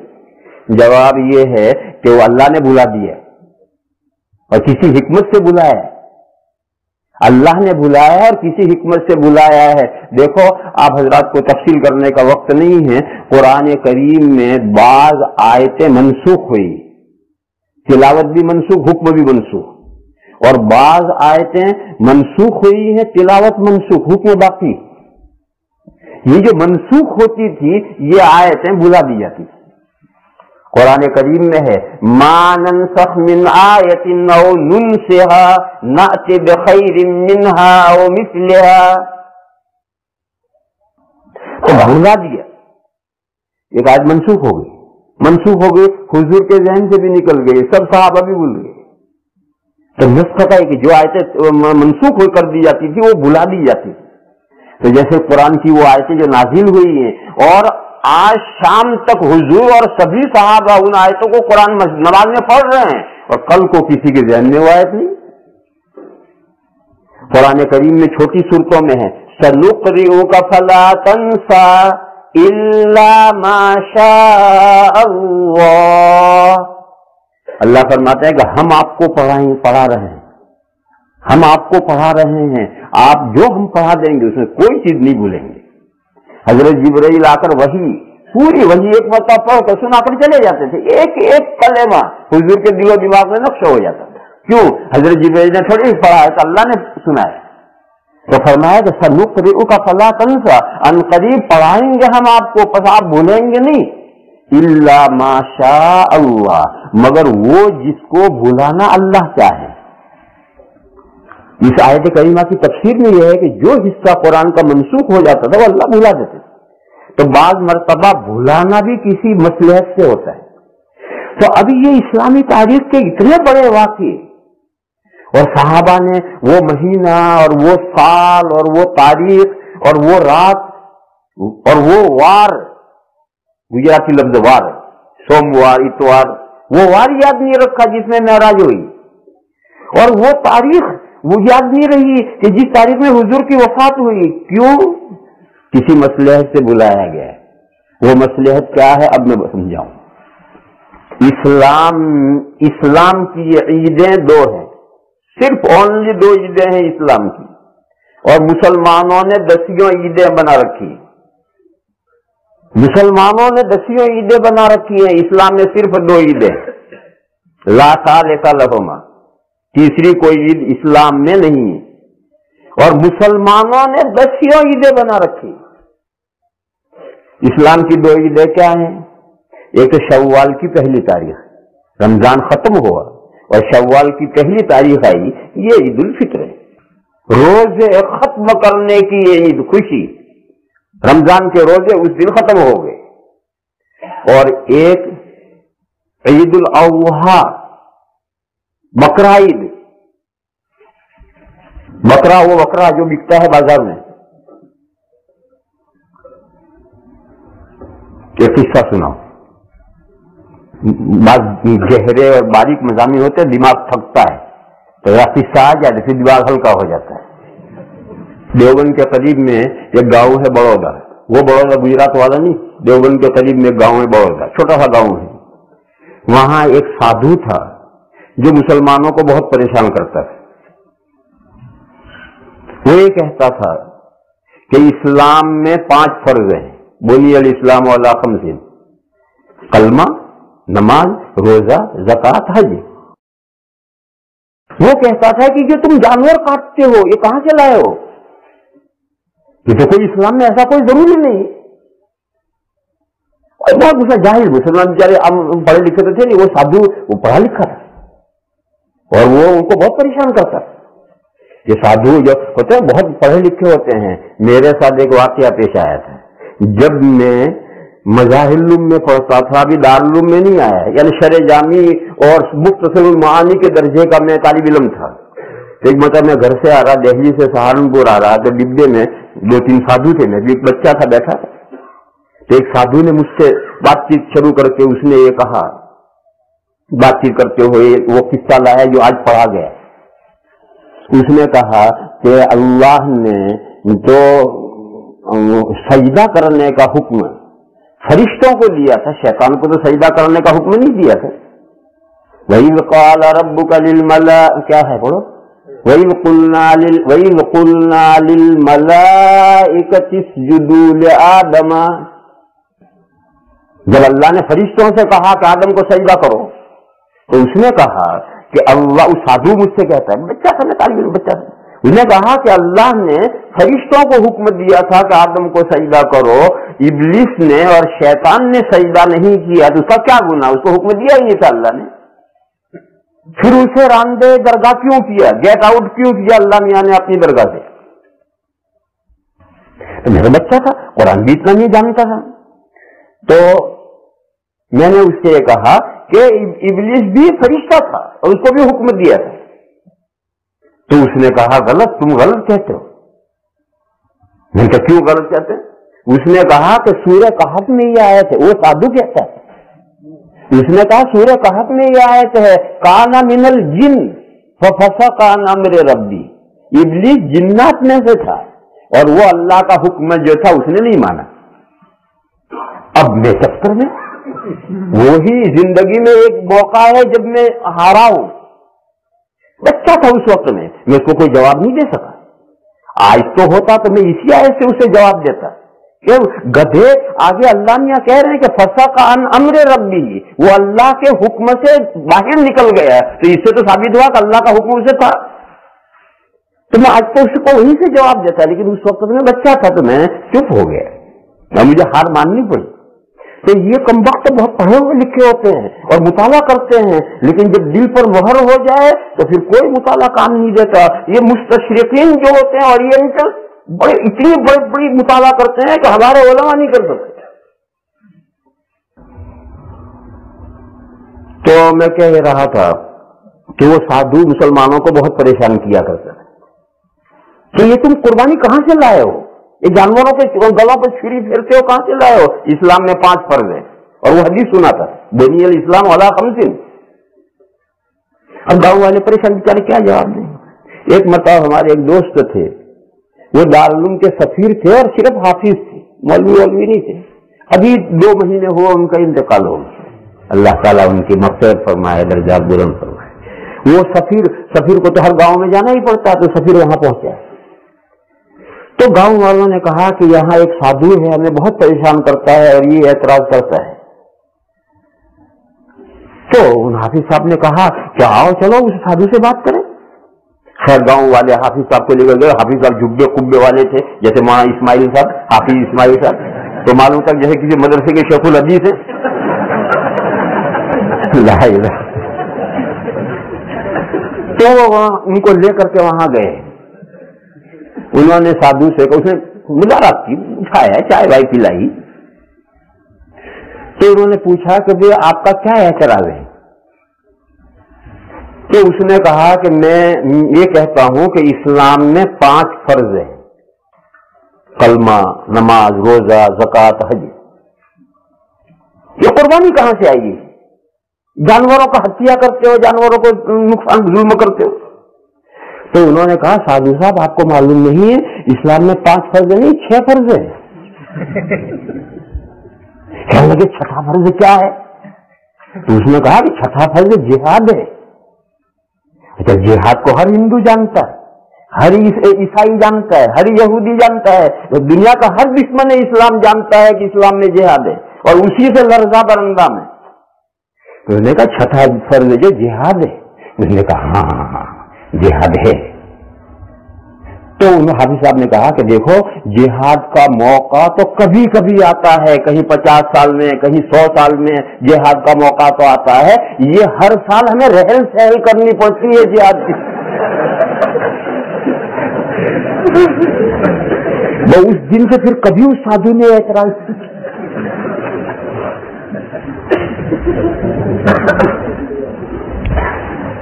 जवाब ये है कि वो अल्लाह ने बुला दिया और किसी हिकमत से बुलाया है। अल्लाह ने बुलाया है और किसी हिकमत से बुलाया है। देखो, आप हजरात को तफसील करने का वक्त नहीं है। कुरान करीम में बाज आयतें मनसूख हुई, तिलावत भी मनसूख, हुक्म भी मनसूख, और बाज आयतें मनसूख हुई हैं, तिलावत मनसूख, हुक्म बाकी। ये जो मनसूख होती थी, ये आयतें बुला दी जाती थी। कुरान करीम में है, मा नंसख मिन आयतिन औ नुनसिहा नअति बिखैरिन मिनहा औ मिस्लिहा। तो भुला दिया, एक आयत मनसूख हो गई, मनसूख हो गई, हुजूर के ज़हन से भी निकल गई, सब सहाबा भी भूल गए। तो नस्ख का है कि जो आयतें मनसूख कर दी जाती थी वो भुला दी जाती थी। तो जैसे कुरान की वो आयतें जो नाजिल हुई हैं और आज शाम तक हुजूर और सभी सहाबा उन आयतों को कुरान नमाज में पढ़ रहे हैं, और कल को किसी के ज़हन में वो आयत नहीं। कुरान करीम में छोटी सूरतों में है, सनुक़रिउका फला तंसा इल्ला मा शाअ अल्लाह। अल्लाह फरमाते हैं कि हम आपको पढ़ा रहे हैं, ہم آپ کو پڑھا رہے ہیں، آپ جو ہم پڑھا دیں گے اس میں کوئی چیز نہیں بھولیں گے۔ حضرت جبرائیل آ کر پوری وحی ایک مرتبہ پڑھ کر سنا کر چلے جاتے تھے، ایک ایک کلمہ حضور کے دل و دماغ میں نقش ہو جاتا تھا۔ کیوں؟ حضرت جبرائیل نے تھوڑی پڑھا ہے، تو اللہ نے سنایا، تو فرمایا کہ سنقرئک فلا تنسى، ان قریب پڑھائیں گے ہم آپ کو، پس آپ بھولیں گے نہیں، الا ما شاء اللہ، مگر وہ جس کو بھلانا اللہ چاہے۔ اس آیت کریمہ کی تفسیر میں یہ ہے کہ جو حصہ قرآن کا منسوخ ہو جاتا تھا وہ اللہ بھلا دیتے تھے، تو بعض مرتبہ بھلانا بھی کسی مصلحت سے ہوتا ہے۔ تو ابھی یہ اسلامی تاریخ کے اتنے بڑے واقعے، اور صحابہ نے وہ مہینہ اور وہ سال اور وہ تاریخ اور وہ رات اور وہ وار، گجراتی لفظ وار، سوموار اتوار، وہ وار یاد نہیں رکھا جس میں معراج ہوئی، اور وہ تاریخ وہ یاد نہیں رہی کہ جس تاریخ میں حضور کی وفات ہوئی۔ کیوں؟ کسی مصلحت سے بلایا گیا ہے۔ وہ مصلحت کیا ہے اب میں سمجھاؤں۔ اسلام کی عیدیں دو ہیں، صرف اونلی دو عیدیں ہیں اسلام کی، اور مسلمانوں نے 10 عیدیں بنا رکھی۔ مسلمانوں نے 10 عیدیں بنا رکھی ہیں، اسلام میں صرف 2 عیدیں، لا ثالث لہما، تیسری کوئی عید اسلام میں نہیں ہے، اور مسلمانوں نے 10 عیدیں بنا رکھی۔ اسلام کی 2 عیدیں کیا ہیں؟ ایک شوال کی پہلی تاریخ، رمضان ختم ہوا اور شوال کی پہلی تاریخ آئی، یہ عید الفطر ہے، روزے ختم کرنے کی یہ عید، خوشی، رمضان کے روزے اس دن ختم ہو گئے۔ اور ایک عید الاضحیٰ، بقرہ عید، بکرا، وہ بکرا جو بکتا ہے بازار میں۔ ایک قصہ سناؤ، بعض گہرے اور باریک مضامین ہوتے ہیں، دماغ تھکتا ہے تو قصہ آ جاتا ہے، پھر دماغ ہلکا ہو جاتا ہے۔ دیوبند کے قریب میں ایک گاؤں ہے بڑودہ، وہ بڑودہ گجرات والا نہیں، دیوبند کے قریب میں ایک گاؤں ہے بڑودہ، چھوٹا سا گاؤں ہے۔ وہاں ایک سادھو تھا جو مسلمانوں کو بہت پریشان کرتا تھا۔ وہ یہ کہتا تھا کہ اسلام میں 5 فرض ہیں، بنی الاسلام علی 5، کلمہ، نماز، روزہ، زکوٰۃ، حج۔ وہ کہتا تھا کہ جو تم جانور کاٹتے ہو یہ کہاں سے لائے ہو؟ یہ تو کوئی اسلام میں ایسا کوئی ضروری نہیں۔ اور بہت دوسرا جاہل مسلمان بیچارے پڑھے لکھے تو تھے نہیں، وہ سادھو وہ پڑھا لکھا تھا اور وہ ان کو بہت پریشان کرتا تھا۔ یہ سادھو جو ہوتے ہیں بہت پڑھے لکھے ہوتے ہیں۔ میرے ساتھ ایک واقعہ پیش آیا تھا، جب میں مظاہر میں پڑھتا تھا، ابھی دارالعلوم میں نہیں آیا، یعنی شرح جامی اور مختصر المعانی کے درجے کا میں طالب علم تھا۔ ایک مرتبہ میں گھر سے آ رہا، دہلی سے سہارنپور آ رہا، تو ڈبے میں 2-3 سادھو تھے، میں بھی ایک بچہ تھا بیٹھا تھا۔ تو ایک سادھو نے مجھ سے بات چیت شروع کر کے اس نے یہ کہا، بات چیت کرتے ہوئے وہ قصہ لایا جو آج پڑھا گیا۔ اس نے کہا کہ اللہ نے تو سجدہ کرنے کا حکم فرشتوں کو دیا تھا، شیطان کو تو سجدہ کرنے کا حکم نہیں دیا تھا۔ وَإِذْ قَالَ رَبُّكَ لِلْمَلَائِكَةِ، کیا ہے بولو، وَإِذْ قُلْنَا لِلْمَلَائِكَةِ اسْجُدُوا لِآدَمَ، جب اللہ نے فرشتوں سے کہا کہ آدم کو سجدہ کرو، تو اس نے کہا کہ اللہ، اس سادھو مجھ سے کہتا ہے، بچہ تھا، میں طالب علم بچہ تھا، اس نے کہا کہ اللہ نے فرشتوں کو حکم دیا تھا کہ آدم کو سجدہ کرو، ابلیس نے اور شیطان نے سجدہ نہیں کیا، تو اس کا کیا گناہ؟ اس کو حکم دیا ہی نہیں تھا اللہ نے، پھر اسے راندے درگاہ کیوں کیا، گیٹ آؤٹ کیوں کیا اللہ میاں نے اپنی درگاہ سے؟ تو میرا بچہ تھا، قرآن بھی اتنا نہیں جانتا تھا، تو میں نے اس سے یہ کہا کہ ابلیس بھی فرشتہ تھا اور اس کو بھی حکم دیا تھا۔ تو اس نے کہا غلط، تم غلط کہتے ہو۔ میں نے کہا کیوں غلط کہتے ہیں؟ اس نے کہا کہ سورہ کہف میں یہ آیت ہے، وہ سادھو کہتا ہے، اس نے کہا سورہ کہف میں یہ آیت ہے، کانا من الجن ففسق عن امر ربی، ابلیس جنات میں سے تھا اور وہ اللہ کا حکم جو تھا اس نے نہیں مانا۔ اب میں چکر میں وہی زندگی میں ایک موقع ہے جب میں ہارا ہوں، बच्चा था उस वक्त में, मैं उसको कोई जवाब नहीं दे सका। आज तो होता तो मैं इसी आयत से उसे जवाब देता। क्यों? गधे आगे अल्लाह मियां कह रहे हैं कि फसा का अमरे रब्बी, वो अल्लाह के हुक्म से बाहर निकल गया, तो इससे तो साबित हुआ कि अल्लाह का हुक्म उसे था। तो मैं आज तो उसको वहीं से जवाब देता, लेकिन उस वक्त में बच्चा था तो मैं चुप हो गया, ना मुझे हार माननी पड़ी। तो ये कमबख्त तो बहुत पढ़े हुए लिखे होते हैं और मुताला करते हैं, लेकिन जब दिल पर मोहर हो जाए तो फिर कोई मुताला काम नहीं देता। ये मुस्तशरिकीन जो होते हैं ओरिएंटल, बड़े इतनी बड़ी मुताला करते हैं कि हमारे उलमा नहीं कर सकते। तो मैं कह रहा था कि वो साधु मुसलमानों को बहुत परेशान किया करते थे। तो ये तुम कुर्बानी कहां से लाए हो, ये जानवरों के गलों पर छुरी फेरते हो, कहां से लाए हो? इस्लाम में 5 फर्ज है, और वो हदीस सुना था, बुनियल इस्लाम अला खमसिन। अब गांव वाले परेशान बेचारे क्या जवाब दें। एक मतलब हमारे एक दोस्त थे, वो दारुल के सफीर थे और सिर्फ हाफिज थे, मौलवी नहीं थे। अभी 2 महीने हुआ उनका इंतकाल हो गया, अल्लाह ताला उनकी मग़फ़िरत फरमाए, दर्जा बुलंद फरमाए। वो सफीर को तो हर गांव में जाना ही पड़ता, तो सफीर वहां पहुंचा। तो गांव वालों ने कहा कि यहाँ एक साधु है, हमें बहुत परेशान करता है और ये एतराज करता है। तो उन हाफिज साहब ने कहा कि आओ चलो उस साधु से बात करें। खैर गांव वाले हाफिज साहब को लेकर गए। हाफिज साहब जुब्बे कुब्बे वाले थे, जैसे मौलाना इस्माइल साहब, हाफिज इस्माइल साहब, तो मालूम तक जैसे किसी मदरसे के शेखुल हदीस है। तो उनको लेकर के वहां गए। उन्होंने साधु से उसने मुलाकात की, उठाया, चाय वाय पिलाई। तो उन्होंने पूछा कि भाई आपका क्या एतराज है? तो उसने कहा कि मैं ये कहता हूं कि इस्लाम में 5 फर्ज है, कलमा, नमाज, रोजा, ज़कात, हज। ये कुर्बानी कहां से आएगी? जानवरों का हत्या करते हो, जानवरों को नुकसान जुल्म करते हो। तो उन्होंने कहा साधु साहब आपको मालूम नहीं है, इस्लाम में 5 फर्ज नहीं 6 फर्ज है। कहने लगे 6ठा फर्ज क्या है? तो उसने कहा कि 6ठा फर्ज जिहाद है। अच्छा, जिहाद को हर हिंदू जानता है, हर ईसाई जानता है, हर यहूदी जानता है, तो दुनिया का हर दुश्मन इस्लाम जानता है कि इस्लाम में जिहाद है, और उसी से लर्जा बरंदाम है। तो उसने कहा 6ठा फर्ज जो जिहाद है। उसने कहा हाँ जिहाद है। तो हाफिज साहब ने कहा कि देखो जिहाद का मौका तो कभी कभी आता है, कहीं 50 साल में, कहीं 100 साल में जिहाद का मौका तो आता है। ये हर साल हमें रहल सहल करनी पड़ती है जिहाद की। वो उस दिन से फिर कभी उस साधु ने एतराज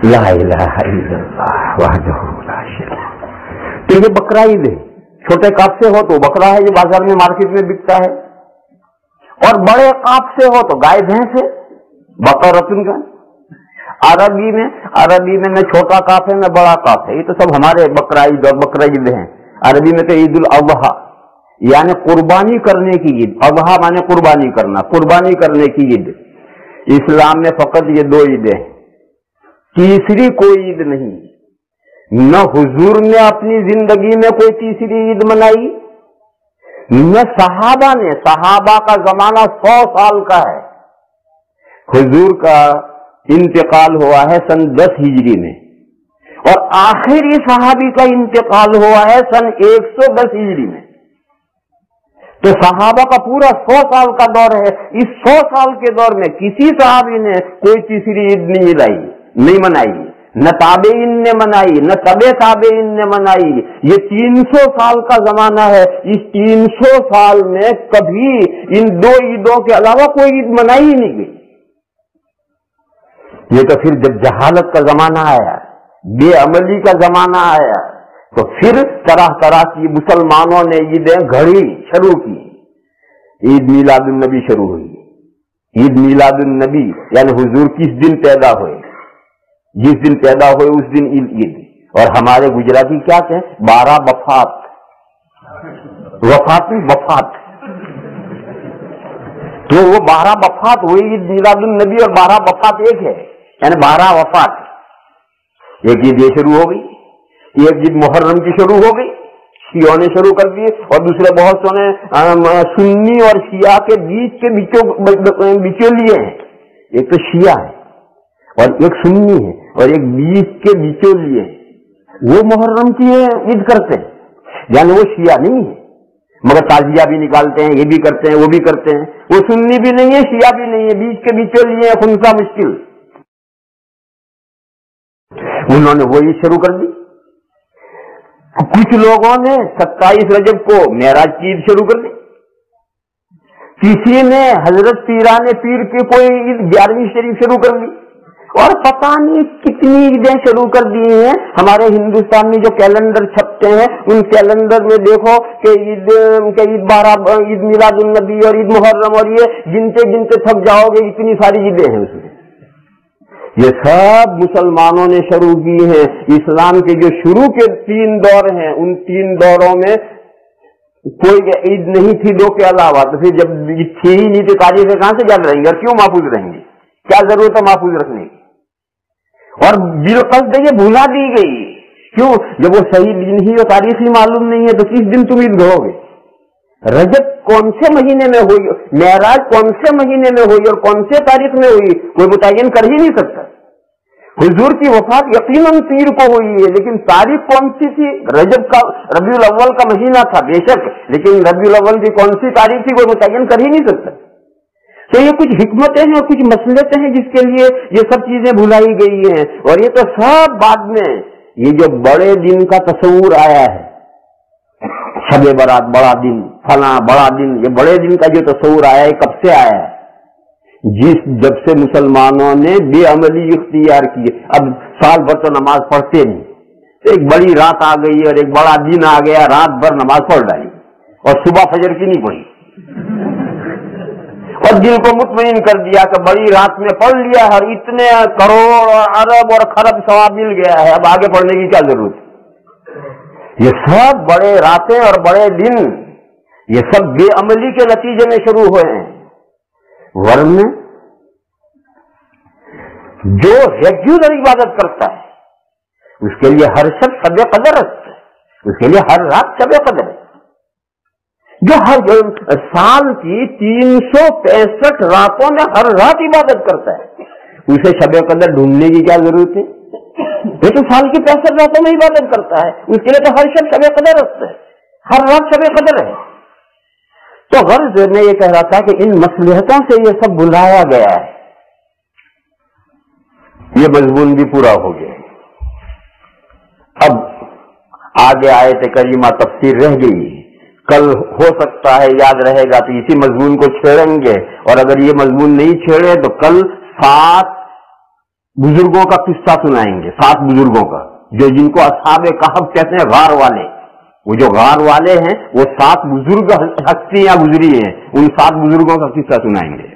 ला इलाहा इल्लल्लाह वहदहु ला शरीक। तो ये बकरा ईद है, छोटे काफ से हो तो बकरा है, ये बाजार में मार्केट में बिकता है, और बड़े काफ से हो तो गाय भैंस है, बकरतुन का। अरबी में न छोटा काफ है न बड़ा काफ है, ये तो सब हमारे बकरा ईद और बकरा ईद है। अरबी में तो ईद उल अज़हा यानी कुर्बानी करने की ईद, अज़हा माने कुर्बानी करना, कुर्बानी करने की ईद। इस्लाम में फकत ये 2 ईदें, तीसरी कोई ईद नहीं। न हुजूर ने अपनी जिंदगी में कोई तीसरी ईद मनाई, न सहाबा ने। सहाबा का जमाना 100 साल का है। हुजूर का इंतकाल हुआ है सन 10 हिजरी में, और आखिरी सहाबी का इंतकाल हुआ है सन 110 हिजरी में। तो सहाबा का पूरा 100 साल का दौर है। इस 100 साल के दौर में किसी सहाबी ने कोई तीसरी ईद नहीं मनाई, न ताबेइन ने मनाई, न तबे ताबेइन ने मनाई। ये 300 साल का जमाना है। इस 300 साल में कभी इन 2 ईदों के अलावा कोई ईद मनाई ही नहीं गई। ये तो फिर जब जहालत का जमाना आया, बेअमली का जमाना आया, तो फिर तरह तरह की मुसलमानों ने ईदें घड़ी शुरू की। ईद मिलादुन नबी शुरू हुई। ईद मिलादुन नबी यानी हुजूर किस दिन पैदा हुए, जिस दिन पैदा हुए उस दिन ईद। और हमारे गुजराती क्या कहें, 12 वफात, वफात। तो वो 12 वफात हुई, ईद मिलादुन नबी और 12 वफात एक है, यानी 12 वफात। एक ईद ये शुरू हो गई, एक ईद मुहर्रम की शुरू हो गई, शियों ने शुरू कर दिए, और दूसरे बहुत सोने सुन्नी और शिया के बीच के बिचौलिए हैं। एक तो शिया है और एक सुन्नी है और एक बीच के बिचौलिए हैं, वो मुहर्रम की ईद करते हैं, यानी वो शिया नहीं है, मगर ताजिया भी निकालते हैं, ये भी करते हैं, वो भी करते हैं। वो सुन्नी भी नहीं है, शिया भी नहीं है, बीच के बिचौलिए हैं, खुनसा मुश्किल। उन्होंने वो ईद शुरू कर दी। कुछ लोगों ने 27 रजब को मेराज की ईद शुरू कर दी, किसी ने हजरत पीराने पीर की कोई ईद 11वीं शरीफ शुरू कर दी, और पता नहीं कितनी ईदें शुरू कर दी हैं। हमारे हिंदुस्तान में जो कैलेंडर छपते हैं उन कैलेंडर में देखो कि ईद 12, ईद मिलादुन नबी और ईद मुहर्रम, और ये गिनते गिनते थक जाओगे, इतनी सारी ईदें हैं उसमें। ये सब मुसलमानों ने शुरू की हैं। इस्लाम के जो शुरू के 3 दौर हैं, उन 3 दौरों में कोई ईद नहीं थी 2 के अलावा। तो फिर जब थी ही नहीं तो तारीखें कहां से याद रहेंगी और क्यों महफूज रहेंगी? क्या जरूरत है महफूज रखने की? और बिलकस ये भुला दी गई, क्यों? जब वो सही दिन ही और तारीख ही मालूम नहीं है तो किस दिन तुम ईद करोगे? रजब कौन से महीने में हुई, मेराज कौन से महीने में हुई और कौन से तारीख में हुई, कोई मुतय्यन कर ही नहीं सकता। हुजूर की वफात यकीनन पीर को हुई है, लेकिन तारीख कौन सी थी? रजब का, रबीउल अव्वल का महीना था बेशक, लेकिन रबीउल अव्वल की कौन सी तारीख थी कोई मुतय्यन कर ही नहीं सकता। तो ये कुछ हिकमतें हैं और कुछ मसलतें हैं जिसके लिए ये सब चीजें भुलाई गई हैं। और ये तो सब बाद में, ये जो बड़े दिन का तस्वूर आया है, शबे बरात बड़ा दिन, फला बड़ा दिन, ये बड़े दिन का जो तस्वूर आया है कब से आया है? जब से मुसलमानों ने बेअमली इख्तियार की। अब साल भर तो नमाज पढ़ते नहीं, तो एक बड़ी रात आ गई और एक बड़ा दिन आ गया, रात भर नमाज पढ़ डाली और सुबह फजर की नहीं पढ़ी, और दिल को मुतमईन कर दिया कि बड़ी रात में पढ़ लिया है, इतने करोड़ और अरब और खरब सवाब मिल गया है, अब आगे पढ़ने की क्या जरूरत? ये सब बड़े रातें और बड़े दिन, ये सब बेअमली के नतीजे में शुरू हुए हैं। वरना जो रेगुलर इबादत करता है उसके लिए हर शब शबे कदर है, उसके लिए हर रात शबे कदर है। जो हर साल की 365 रातों में हर रात इबादत करता है, उसे शबे कदर ढूंढने की क्या जरूरत है? ये तो साल की 65 रातों में इबादत करता है, उसके लिए तो हर शब शबे कदर है, हर रात शबे कदर है। तो गर्ज मैं ये कह रहा था कि इन मसलहतों से ये सब बुलाया गया है, ये मजमून भी पूरा हो गया। अब आगे आयत करीमा तफसीर रह गई, कल हो सकता है याद रहेगा तो इसी मजमून को छेड़ेंगे, और अगर ये मजमून नहीं छेड़े तो कल 7 बुजुर्गों का किस्सा सुनाएंगे, 7 बुजुर्गों का, जो जिनको असहाबे कहफ कहते हैं, गार वाले। वो जो गार वाले हैं वो 7 बुजुर्ग हस्तियां गुजरी हैं, उन 7 बुजुर्गों का किस्सा सुनाएंगे।